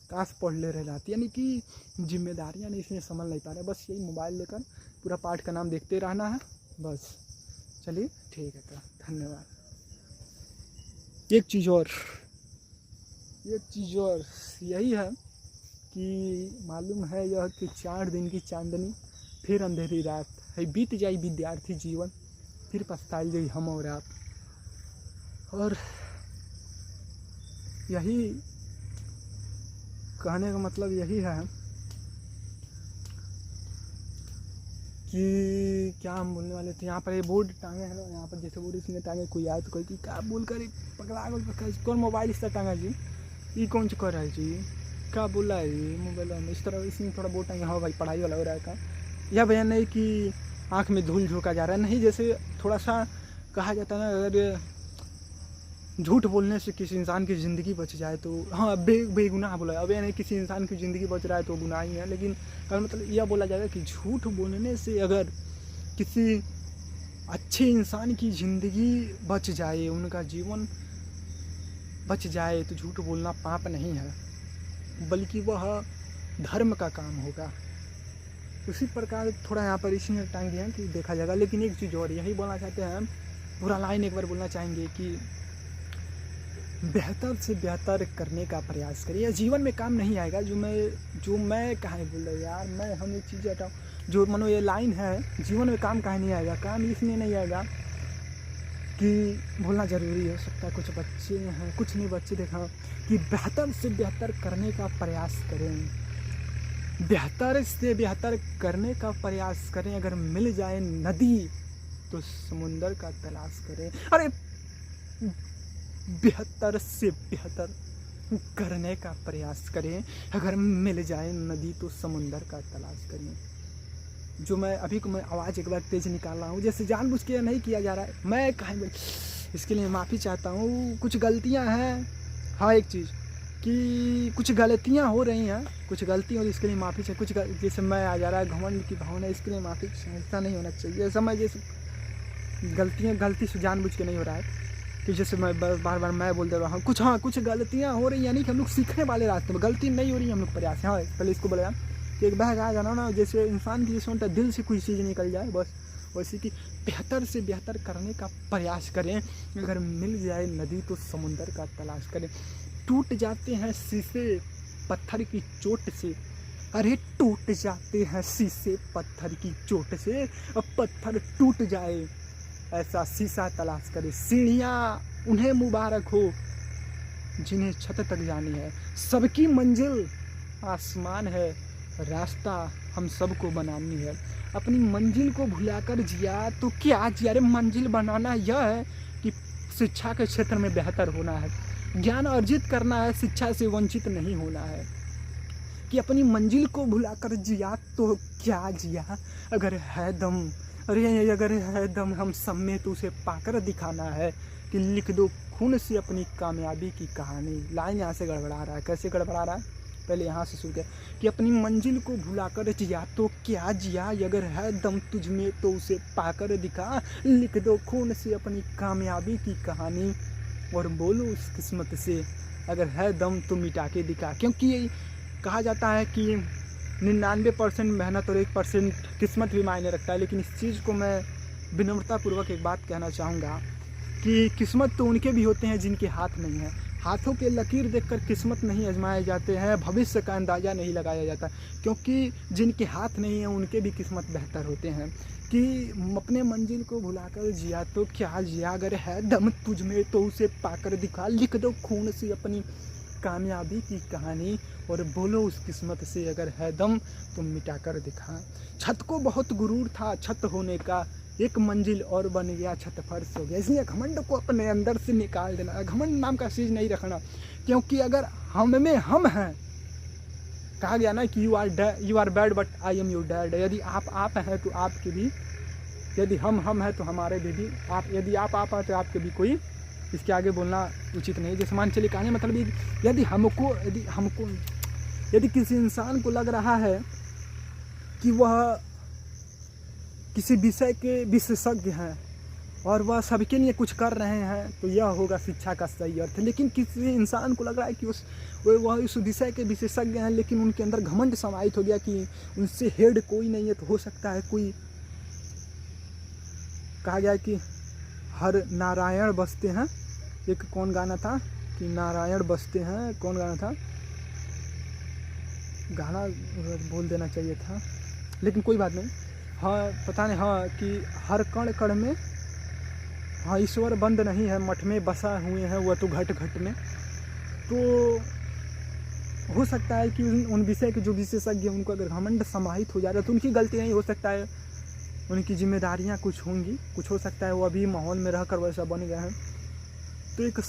काश पढ़ ले रह जाती। यानी कि जिम्मेदारियाँ नहीं, इसमें समझ नहीं पा रहे, बस यही मोबाइल लेकर पूरा पाठ का नाम देखते रहना है बस। चलिए ठीक है, तो धन्यवाद। एक चीज़ और यही है कि मालूम है यह कि 4 दिन की चांदनी फिर अंधेरी रात है, बीत जाई विद्यार्थी जीवन, फिर पछताई गई हम और आप। और यही कहने का मतलब यही है कि क्या हम बोलने वाले थे। यहाँ पर ये बोर्ड टांगे हैं ना, यहाँ पर जैसे बोर्ड इसने टांगे, कोई आए तो कोई कि क्या बोल कर पकड़ा कौन मोबाइल इस तरह टांगा जी, ये कौन सी कर रहा है जी, क्या बोल रहा है ये मोबाइल में इस तरह, इसमें थोड़ा बोर्ड टांगे। हाँ भाई पढ़ाई वाला हो रहा है का, यह बयान नहीं कि आँख में धूल झोंका जा रहा है, नहीं। जैसे थोड़ा सा कहा जाता है ना, अगर झूठ बोलने से किसी इंसान की ज़िंदगी बच जाए तो हाँ बेगुनाह बोला। अब ये नहीं किसी इंसान की ज़िंदगी बच रहा है तो गुनाह ही है, लेकिन अगर मतलब यह बोला जाएगा कि झूठ बोलने से अगर किसी अच्छे इंसान की ज़िंदगी बच जाए, उनका जीवन बच जाए, तो झूठ बोलना पाप नहीं है, बल्कि वह धर्म का काम होगा। उसी प्रकार थोड़ा यहाँ पर इसमें टांग दिया कि देखा जाएगा। लेकिन एक चीज़ और यही बोलना चाहते हैं हम, पूरा लाइन एक बार बोलना चाहेंगे कि बेहतर से बेहतर करने का प्रयास करिए। जीवन में काम नहीं आएगा जो मैं कहाँ बोल रहा यार, मैं हम एक चीज़ हटाऊँ, जो मनो ये लाइन है, जीवन में काम कहाँ नहीं आएगा। काम इसलिए नहीं आएगा कि बोलना ज़रूरी हो सकता है, कुछ बच्चे हैं, कुछ नहीं बच्चे देखा कि बेहतर से बेहतर करने का प्रयास करें, बेहतर से बेहतर करने का प्रयास करें। अगर मिल जाए नदी तो समुंदर का तलाश करें। अरे बेहतर से बेहतर करने का प्रयास करें, अगर मिल जाए नदी तो समुंदर का तलाश करें। जो मैं अभी को मैं आवाज़ एक बार तेज़ निकाल रहा हूँ, जैसे जानबूझ के नहीं किया जा रहा है, मैं कहीं इसके लिए माफ़ी चाहता हूँ। कुछ गलतियाँ हैं, हाँ एक चीज़ कि कुछ गलतियाँ हो रही हैं, कुछ गलती और इसके लिए माफ़ी चाहिए। कुछ जैसे मैं आ जा रहा है घमंड की भावना, इसके लिए माफ़ी, ऐसा नहीं होना चाहिए। समय जैसे गलती से जानबूझ के नहीं हो रहा है कि जैसे मैं बार बार मैं बोल दे रहा हूँ कुछ, हाँ कुछ गलतियाँ हो रही, यानी कि हम लोग सीखने वाले रास्ते में, गलती नहीं हो रही है, हम लोग प्रयास है। हाँ पहले इसको बोला कि एक बहक आ जाना ना, जैसे इंसान की जैसे होता है दिल से कोई चीज़ निकल जाए, बस वैसे कि बेहतर से बेहतर करने का प्रयास करें। अगर मिल जाए नदी तो समुंदर का तलाश करें। टूट जाते हैं शीशे पत्थर की चोट से, अरे टूट जाते हैं शीशे पत्थर की चोट से, अब पत्थर टूट जाए ऐसा शीशा तलाश करे। सीढ़ियाँ उन्हें मुबारक हो जिन्हें छत तक जानी है, सबकी मंजिल आसमान है, रास्ता हम सबको बनानी है। अपनी मंजिल को भुलाकर जिया तो क्या जिया रे, मंजिल बनाना यह है कि शिक्षा के क्षेत्र में बेहतर होना है, ज्ञान अर्जित करना है, शिक्षा से वंचित नहीं होना है। कि अपनी मंजिल को भुलाकर जिया तो क्या जिया, अगर है दम, अरे अगर है दम हम सब में तो उसे पाकर दिखाना है। कि लिख दो खून से अपनी कामयाबी की कहानी। लाइन यहाँ से गड़बड़ा रहा है, कैसे गड़बड़ा रहा है, पहले यहाँ से शुरू किया कि अपनी मंजिल को भुलाकर जिया तो क्या जिया, अगर है दम तुझ में तो उसे पाकर दिखा। लिख दो खून से अपनी कामयाबी की कहानी और बोलो उस किस्मत से, अगर है दम तो मिटा के दिखा। क्योंकि कहा जाता है कि 99% मेहनत और 1% किस्मत भी मायने रखता है। लेकिन इस चीज़ को मैं विनम्रतापूर्वक एक बात कहना चाहूँगा कि किस्मत तो उनके भी होते हैं जिनके हाथ नहीं है। हाथों के लकीर देखकर किस्मत नहीं आजमाए जाते हैं, भविष्य का अंदाज़ा नहीं लगाया जाता, क्योंकि जिनके हाथ नहीं है उनके भी किस्मत बेहतर होते हैं। कि अपने मंजिल को भुलाकर जिया तो क्या जिया, अगर है दम तुझ में तो उसे पाकर दिखा। लिख दो खून से अपनी कामयाबी की कहानी और बोलो उस किस्मत से, अगर है दम तो मिटा कर दिखा। छत को बहुत गुरूर था छत होने का, एक मंजिल और बन गया छत फर्श हो गया। इसलिए घमंड को अपने अंदर से निकाल देना, घमंड नाम का चीज़ नहीं रखना। क्योंकि अगर हम में हम हैं, कहा गया ना कि you are bad but I am your dad. यदि आप हैं तो आपके भी, यदि हम हैं तो हमारे भी आप, यदि आप हैं तो आपके भी कोई इसके आगे बोलना उचित नहीं। जैसे मान चलिए कहने मतलब यदि किसी इंसान को लग रहा है कि वह किसी विषय के विशेषज्ञ हैं और वह सबके लिए कुछ कर रहे हैं, तो यह होगा शिक्षा का सही अर्थ। लेकिन किसी इंसान को लग रहा है कि वह उस विषय के विशेषज्ञ हैं, लेकिन उनके अंदर घमंड समाहित हो गया कि उनसे हेड कोई नहीं है, तो हो सकता है कोई, कहा गया कि हर नारायण बसते हैं, एक कौन गाना था कि नारायण बसते हैं, कौन गाना था, गाना बोल देना चाहिए था, लेकिन कोई बात नहीं। हाँ पता नहीं, हाँ कि हर कण कण में, हाँ ईश्वर बंद नहीं है, मठ में बसा हुए हैं वह तो घट घट में। तो हो सकता है कि उन विषय के जो विशेषज्ञ उनको अगर घमंड समाहित हो जाता है तो उनकी गलती नहीं, हो सकता है उनकी जिम्मेदारियां कुछ होंगी, कुछ हो सकता है वो अभी माहौल में रहकर वैसा बन गए हैं। तो एक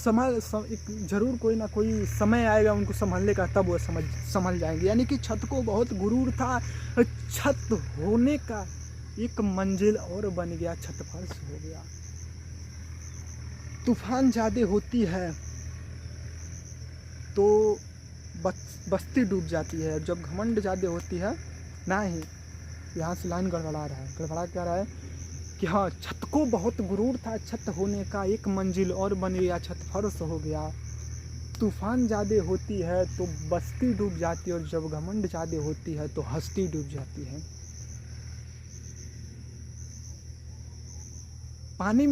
जरूर कोई ना कोई समय आएगा उनको संभलने का, तब वो संभल जाएंगे। यानी कि छत को बहुत गुरूर था, छत होने का एक मंजिल और बन गया, छत फर्श हो गया। तूफान ज़्यादा होती है तो बस्ती डूब जाती है, जब घमंड ज़्यादा होती है ना ही, यहाँ से लाइन गड़बड़ा रहा है, गड़बड़ा क्या रहा है कि हाँ छत को बहुत गुरूर था, छत होने का एक मंजिल और बन गया, छत फर्श हो गया। तूफान ज़्यादा होती है तो बस्ती डूब जाती है, और जब घमंड ज़्यादा होती है तो हस्ती डूब जाती है। नदी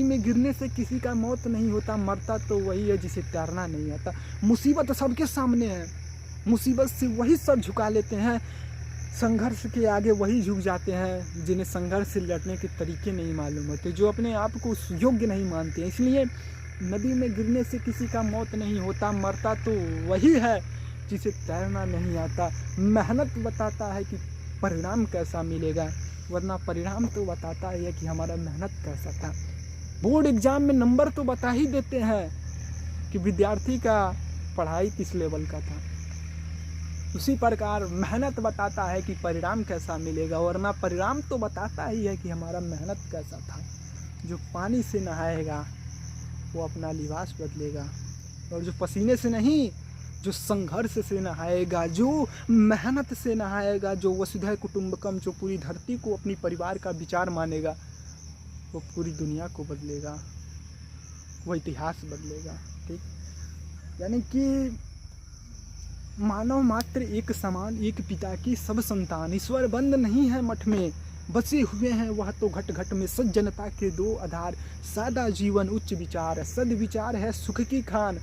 में गिरने से किसी का मौत नहीं होता, मरता तो वही है जिसे तैरना नहीं आता। मुसीबत सबके सामने है, मुसीबत से वही सर झुका लेते हैं, संघर्ष के आगे वही झुक जाते हैं जिन्हें संघर्ष से लड़ने के तरीके नहीं मालूम होते, जो अपने आप को योग्य नहीं मानते हैं। इसलिए नदी में गिरने से किसी का मौत नहीं होता, मरता तो वही है जिसे तैरना नहीं आता। मेहनत बताता है कि परिणाम कैसा मिलेगा, वरना परिणाम तो बताता है कि हमारा मेहनत कैसा था। बोर्ड एग्जाम में नंबर तो बता ही देते हैं कि विद्यार्थी का पढ़ाई किस लेवल का था, उसी प्रकार मेहनत बताता है कि परिणाम कैसा मिलेगा, वरना परिणाम तो बताता ही है कि हमारा मेहनत कैसा था। जो पानी से नहाएगा वो अपना लिबास बदलेगा, और जो पसीने से नहीं, जो संघर्ष से नहाएगा, जो मेहनत से नहाएगा, जो वसुधैव कुटुंबकम, जो पूरी धरती को अपनी परिवार का विचार मानेगा, वो पूरी दुनिया को बदलेगा, वो इतिहास बदलेगा। ठीक, यानी कि मानव मात्र एक समान, एक पिता की सब संतान, ईश्वर बंद नहीं है मठ में, बसे हुए हैं वह तो घट घट में। सज्जनता के दो आधार, सादा जीवन उच्च विचार, सद्विचार है सुख की खान,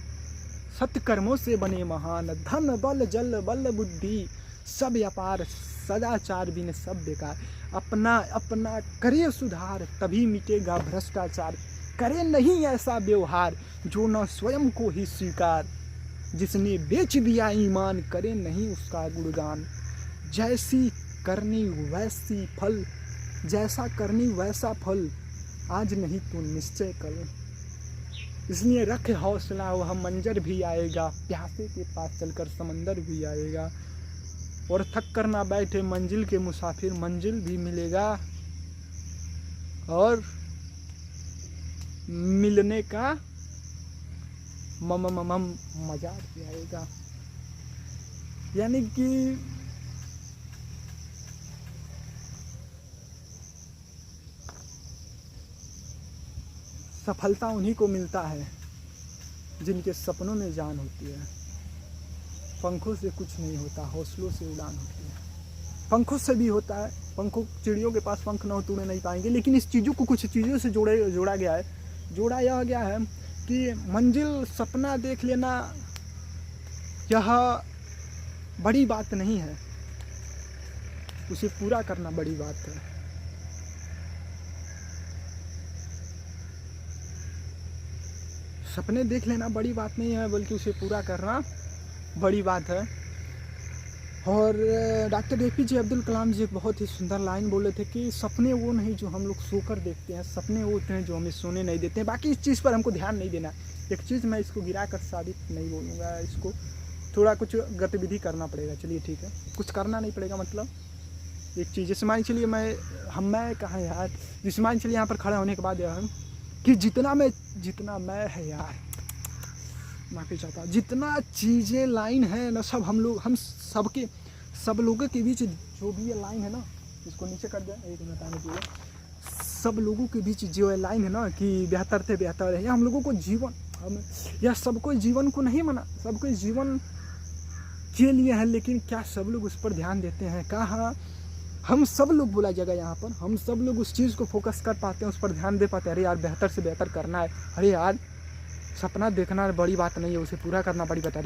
सत्कर्मों से बने महान। धन बल जल बल बुद्धि सब अपार, सदाचार बिन सब बेकार। अपना अपना करे सुधार, तभी मिटेगा भ्रष्टाचार। करे नहीं ऐसा व्यवहार, जो न स्वयं को ही स्वीकार। जिसने बेच दिया ईमान, करे नहीं उसका गुणगान। जैसी करनी वैसी फल, जैसा करनी वैसा फल, आज नहीं तो निश्चय कल। इसलिए रख हौसला, वह मंजर भी आएगा, प्यासे के पास चलकर समंदर भी आएगा। और थक कर ना बैठे मंजिल के मुसाफिर, मंजिल भी मिलेगा और मिलने का मजा भी आएगा। यानी कि सफलता उन्हीं को मिलता है जिनके सपनों में जान होती है। पंखों से कुछ नहीं होता, हौसलों से उड़ान होती है। पंखों से भी होता है, पंखों, चिड़ियों के पास पंख न हो तो उड़े नहीं पाएंगे, लेकिन इस चीज़ों को कुछ चीज़ों से जोड़ा गया है। जोड़ा यह गया है कि मंजिल, सपना देख लेना यह बड़ी बात नहीं है, उसे पूरा करना बड़ी बात है। सपने देख लेना बड़ी बात नहीं है, बल्कि उसे पूरा करना बड़ी बात है। और डॉक्टर APJ अब्दुल कलाम जी एक बहुत ही सुंदर लाइन बोले थे कि सपने वो नहीं जो हम लोग सोकर देखते हैं, सपने वो होते हैं जो हमें सोने नहीं देते हैं। बाकी इस चीज़ पर हमको ध्यान नहीं देना। एक चीज़ मैं इसको गिरा कर साबित नहीं बोलूँगा, इसको थोड़ा कुछ गतिविधि करना पड़ेगा। चलिए ठीक है, कुछ करना नहीं पड़ेगा, मतलब एक चीज़ जैसे मान चलिए मैं कहाँ यार, जैसे मान चलिए यहाँ पर खड़ा होने के बाद यार कि जितना मैं है यार, माफ़ी चाहता हूँ, जितना चीज़ें लाइन है ना, सब सब लोगों के बीच जो भी ये लाइन है ना, इसको नीचे कर दिया, एक मिनट आने दीजिए। सब लोगों के बीच जो लाइन है ना कि बेहतर थे बेहतर है, या हम लोगों को जीवन, हम या सबको जीवन को नहीं माना, सबको जीवन के लिए है, लेकिन क्या सब लोग उस पर ध्यान देते हैं? कहाँ हम सब लोग बोला जाएगा यहाँ पर, हम सब लोग उस चीज़ को फोकस कर पाते हैं, उस पर ध्यान दे पाते हैं? अरे यार बेहतर से बेहतर करना है, अरे यार सपना देखना बड़ी बात नहीं है, उसे पूरा करना बड़ी बात है।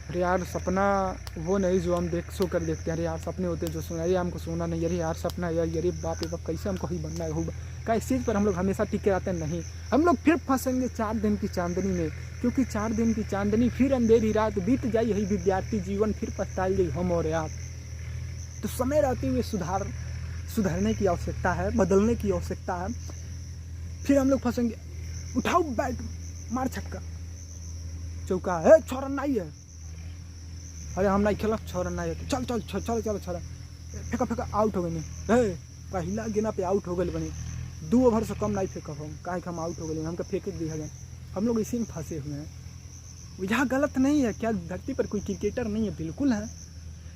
अरे यार सपना वो नहीं जो हम सो कर देखते हैं, अरे यार सपने होते हैं जो सुना, अरे हमको सोना नहीं, अरे यार सपना यार, अरे बाप रे बाप कैसे हमको ही बनना है का इस चीज़ पर हम लोग हमेशा टिके रहते हैं? नहीं, हम लोग फिर फंसेंगे 4 दिन की चांदनी में, क्योंकि 4 दिन की चांदनी फिर अंधेरी रात बीत जाए, यही विद्यार्थी जीवन फिर पछताएंगे हम और आप। तो समय रहते हुए सुधरने की आवश्यकता है, बदलने की आवश्यकता है। फिर हम लोग फंसेंगे, उठाओ बैट मार छक्का, चौका है, छह रन नहीं है, अरे हम नहीं खेला, 6 रन नहीं है, चल चल चल चल चल चल फेंका आउट हो गए, पहला गेना पे आउट हो गए बने, 2 ओवर से कम नहीं फेंका हम, काहे हम आउट हो गए, हमको फेंक दिया गया। हम लोग इसी में फंसे हुए हैं। यह गलत नहीं है क्या? धरती पर कोई क्रिकेटर नहीं है, बिल्कुल है।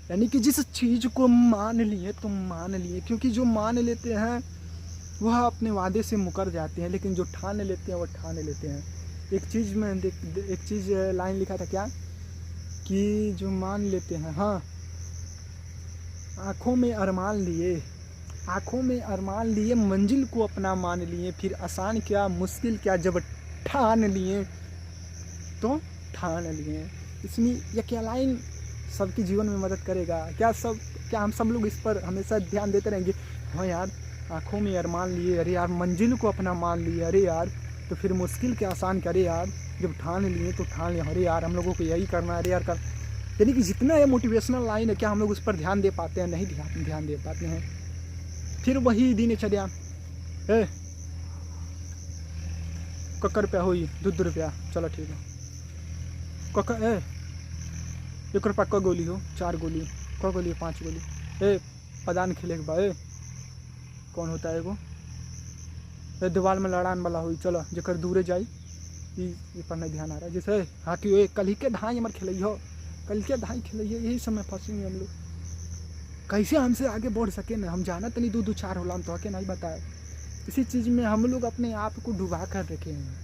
यानी कि जिस चीज़ को मान लिए तो मान लिए, क्योंकि जो मान लेते हैं वह अपने वादे से मुकर जाते हैं, लेकिन जो ठान लेते हैं वो ठान लेते हैं। एक चीज़ लाइन लिखा था क्या कि जो मान लेते हैं, हाँ, आँखों में अरमान लिए मंजिल को अपना मान लिए, फिर आसान क्या मुश्किल क्या जब ठान लिए तो ठान लिए। इसमें यह क्या लाइन सबके जीवन में मदद करेगा? क्या हम सब लोग इस पर हमेशा ध्यान देते रहेंगे? हाँ यार, आँखों में अरमान लिए, अरे यार मंजिल को अपना मान लिए, अरे यार तो फिर मुश्किल के आसान करे यार, जब ठान लिए तो ठान लिया, अरे यार हम लोगों को यही करना है, अरे यार कर। यानी कि जितना ये मोटिवेशनल लाइन है, क्या हम लोग उस पर ध्यान दे पाते हैं? नहीं ध्यान दे पाते हैं। फिर वही दिनचर्या, कक्कर पे हुई 2 रुपया, चलो ठीक है, कक्कर 1 रुपया क गोली हो, 4 गोली, क गोली 5 गोली, पदान खेले के बाद कौन होता है वो, दीवार में लड़ान वाला हुई, चलो जकर दूरे जाई, ये पर नहीं ध्यान आ रहा है। जैसे हाँ कि कल के धाई हमारे खेलिए, कल के धाई खेलिए, यही समय फंसेंगे हम लोग। कैसे हमसे आगे बढ़ सके ना, हम जाना तो नहीं 2-4 होला, हम तो आके नहीं बताए। इसी चीज़ में हम लोग अपने आप को डुबा कर रखे हैं।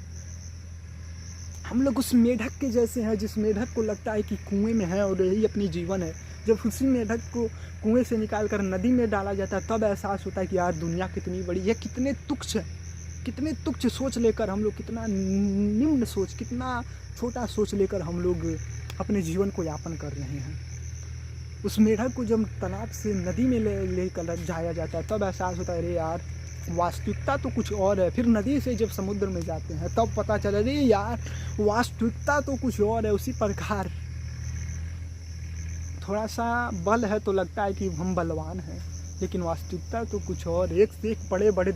हम लोग उस मेढक के जैसे हैं जिस मेढक को लगता है कि कुएं में है और यही अपनी जीवन है। जब उसी मेढक को कुएं से निकाल कर नदी में डाला जाता है, तब एहसास होता है कि यार दुनिया कितनी बड़ी है, कितने तुच्छ सोच लेकर हम लोग, कितना निम्न सोच, कितना छोटा सोच लेकर हम लोग अपने जीवन को यापन कर रहे हैं। उस मेढक को जब तालाब से नदी में लेकर जाया जाता है, तब एहसास होता है अरे यार वास्तविकता तो कुछ और है। फिर नदी से जब समुद्र में जाते हैं तब पता चला अरे यार वास्तविकता तो कुछ और है। उसी प्रकार थोड़ा सा बल है तो लगता है कि हम बलवान हैं, लेकिन वास्तविकता तो कुछ और। एक से एक बड़े बड़े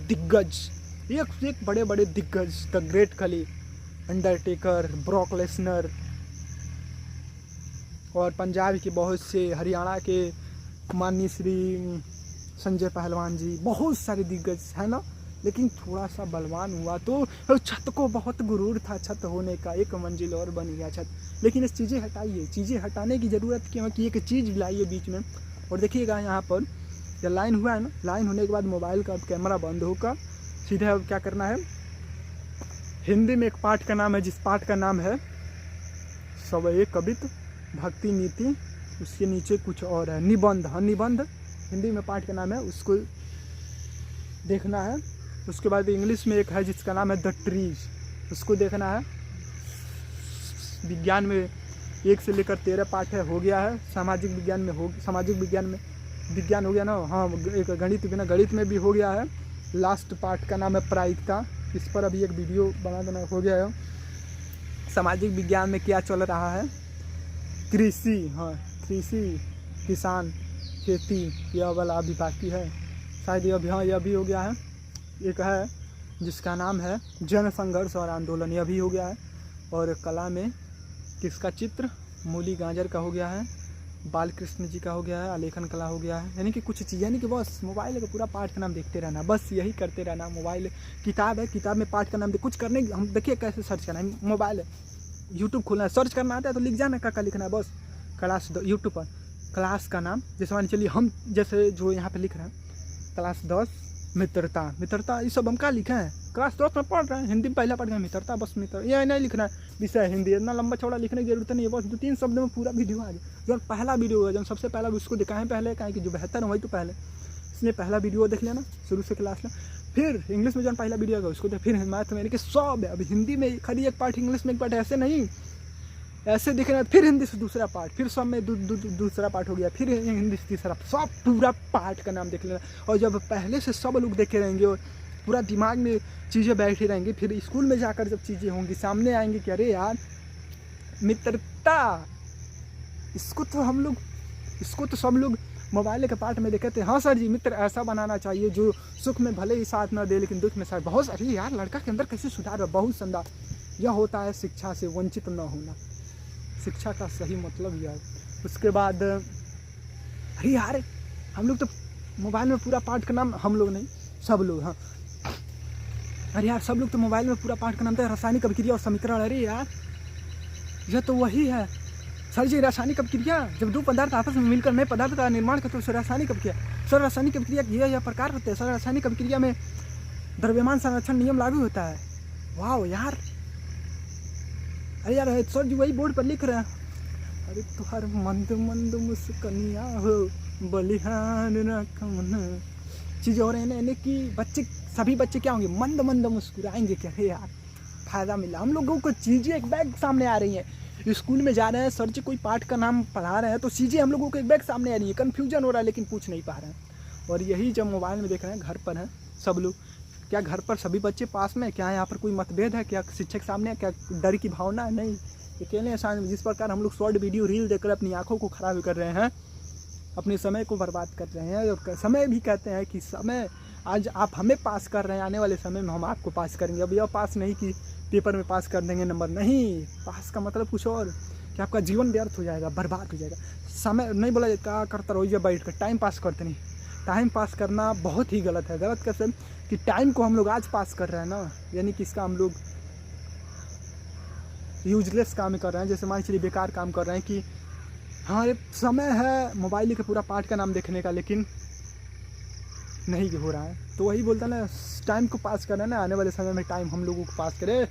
दिग्गज, द ग्रेट खली, अंडरटेकर, ब्रॉक लेसनर, और पंजाब के बहुत से, हरियाणा के माननीय श्री संजय पहलवान जी, बहुत सारे दिग्गज है ना। लेकिन थोड़ा सा बलवान हुआ तो छत को बहुत गुरूर था छत होने का, 1 मंजिल और बन गया छत। लेकिन इस चीज़ें हटाइए, चीज़ें हटाने की ज़रूरत क्यों है कि एक चीज़ लाइए बीच में। और देखिएगा यहाँ पर यह लाइन हुआ है ना, लाइन होने के बाद मोबाइल का कैमरा बंद होकर सीधे अब क्या करना है, हिंदी में एक पाठ का नाम है, जिस पाठ का नाम है सवये कवित्व भक्ति नीति, उसके नीचे कुछ और है, निबंध। हाँ, निबंध हिंदी में पाठ का नाम है, उसको देखना है। उसके बाद इंग्लिश में एक है जिसका नाम है द ट्रीज, उसको देखना है। विज्ञान में 1 से लेकर 13 पाठ है, हो गया है। सामाजिक विज्ञान में विज्ञान हो गया ना, हाँ। एक गणित में भी हो गया है। लास्ट पार्ट का नाम है प्रायिकता, इस पर अभी एक वीडियो बना देना हो गया है। सामाजिक विज्ञान में क्या चल रहा है, कृषि, हाँ कृषि, किसान, खेती, यह वाला अभी बाकी है शायद, ये अभी, हाँ यह भी हो गया है। एक है जिसका नाम है जन संघर्ष और आंदोलन, यह भी हो गया है। और कला में किसका चित्र, मूली गाजर का हो गया है। बालकृष्ण जी का हो गया है, आलेखन कला हो गया है, यानी कि कुछ चीज़, यानी कि बस मोबाइल का पूरा पाठ का नाम देखते रहना, बस यही करते रहना। मोबाइल किताब है, किताब में पाठ का नाम कुछ करने हम देखिए कैसे सर्च करना है, मोबाइल है, यूट्यूब खोलना है, सर्च करना आता है तो लिख जाना क्या लिखना है, बस क्लास यूट्यूब पर क्लास का नाम, जैसे मान चलिए हम जैसे जो यहाँ पे लिख रहे हैं क्लास 10 मित्रता, मित्रता ये सब हम क्या लिखे हैं, क्लास 10 में पढ़ रहे हैं, हिंदी में पहला पढ़ रहे हैं मित्रता, बस मित्र, ये नहीं लिखना है विषय हिंदी, इतना लंबा चौड़ा लिखने की जरूरत नहीं है, बस 2-3 शब्द में पूरा वीडियो आ जाए। जो पहला वीडियो है, जो सबसे पहला उसको दिखाएं पहले, कहें कि जो बेहतर है वही तो पहले, इसलिए पहला वीडियो देख लेना शुरू से क्लास में, फिर इंग्लिश में जो पहला वीडियो है उसको, फिर मैथ में, यानी कि सब है। अभी हिंदी में खाली एक पार्ट, इंग्लिश में एक पार्ट, ऐसे नहीं, ऐसे दिखना, फिर हिंदी से दूसरा पार्ट, फिर सब में दूसरा पार्ट हो गया, फिर हिंदी से तीसरा, सब पूरा पार्ट का नाम देख लेना। और जब पहले से सब लोग देखे रहेंगे और पूरा दिमाग में चीज़ें बैठी रहेंगी, फिर स्कूल में जाकर जब चीज़ें होंगी सामने आएंगी कि अरे यार मित्रता, इसको तो सब लोग मोबाइल के पार्ट में देखे थे। हाँ सर जी, मित्र ऐसा बनाना चाहिए जो सुख में भले ही साथ ना दे लेकिन दुख में साथ, बहुत अरे यार लड़का के अंदर कैसे सुधार है, बहुत शानदार। यह होता है शिक्षा से वंचित न होना, शिक्षा का सही मतलब यह है। उसके बाद अरे यार हम लोग तो मोबाइल में पूरा पाठ का नाम, हम लोग नहीं सब लोग, हाँ अरे यार सब लोग तो मोबाइल में पूरा पाठ का नाम था रासायनिक अभिक्रिया और समीकरण। अरे यार यह तो वही है सर जी, रासायनिक अभिक्रिया, जब दो पदार्थ आपस में मिलकर नए पदार्थ का निर्माण करते हैं तो रासायनिक अभिक्रिया। सर रासायनिक अभिक्रिया के यह प्रकार होते हैं। सर रासायनिक अभिक्रिया में द्रव्यमान संरक्षण नियम लागू होता है। वाह यार, अरे यार सर जी वही बोर्ड पर लिख रहे हैं। अरे तुहार मंद मंद मुस्कनिया हो बलिहान रखमन, चीज़ हो रही है कि बच्चे, सभी बच्चे क्या होंगे, मंद मंद मुस्कुराएंगे कि अरे यार फायदा मिला, हम लोगों को चीज़ें एक बैग सामने आ रही हैं। स्कूल में जा रहे हैं, सर जी कोई पाठ का नाम पढ़ा रहे हैं तो चीज़ें हम लोगों को एक बैग सामने आ रही है, कन्फ्यूजन हो रहा है लेकिन पूछ नहीं पा रहे हैं। और यही जब मोबाइल में देख रहे हैं, घर पर हैं सब लोग, क्या घर पर सभी बच्चे पास में, क्या यहाँ पर कोई मतभेद है, क्या शिक्षक सामने है, क्या डर की भावना है, नहीं, अकेले हैं। जिस प्रकार हम लोग शॉर्ट वीडियो रील देखकर अपनी आंखों को खराब कर रहे हैं, अपने समय को बर्बाद कर रहे हैं, और समय भी कहते हैं कि समय आज आप हमें पास कर रहे हैं, आने वाले समय में हम आपको पास करेंगे। अब यह पास नहीं कि पेपर में पास कर देंगे नंबर, नहीं, पास का मतलब कुछ और, कि आपका जीवन व्यर्थ हो जाएगा, बर्बाद हो जाएगा। समय नहीं बोला क्या करता रहो बैठ कर टाइम पास करते, नहीं, टाइम पास करना बहुत ही गलत है। गलत कैसे कि टाइम को हम लोग आज पास कर रहे हैं ना, यानी कि इसका हम लोग यूजलेस काम कर रहे हैं। जैसे मान चलिए बेकार काम कर रहे हैं कि हमारे समय है मोबाइल के पूरा पाठ का नाम देखने का, लेकिन नहीं हो रहा है। तो वही बोलता ना, टाइम को पास करना ना, आने वाले समय में टाइम हम लोगों को पास करे,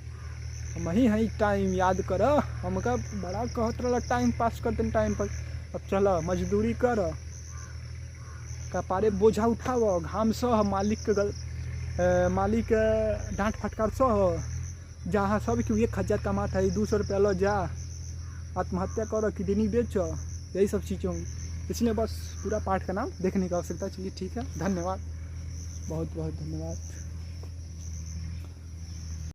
हम ही हैं टाइम याद कर, हमका बड़ा कहत रहा टाइम पास करते टाइम पर। अब चलो मजदूरी कर, कपारे बोझा उठाओ, घाम सह, मालिक डांट फटकार सह, जहाँ सब कि 1000 कमाता है 200 रुपया लो जा, आत्महत्या करो, किडनी बेचो, यही सब चीज़ें होंगी। इसलिए बस पूरा पाठ का नाम देखने की आवश्यकता। चलिए ठीक है, धन्यवाद, बहुत बहुत धन्यवाद।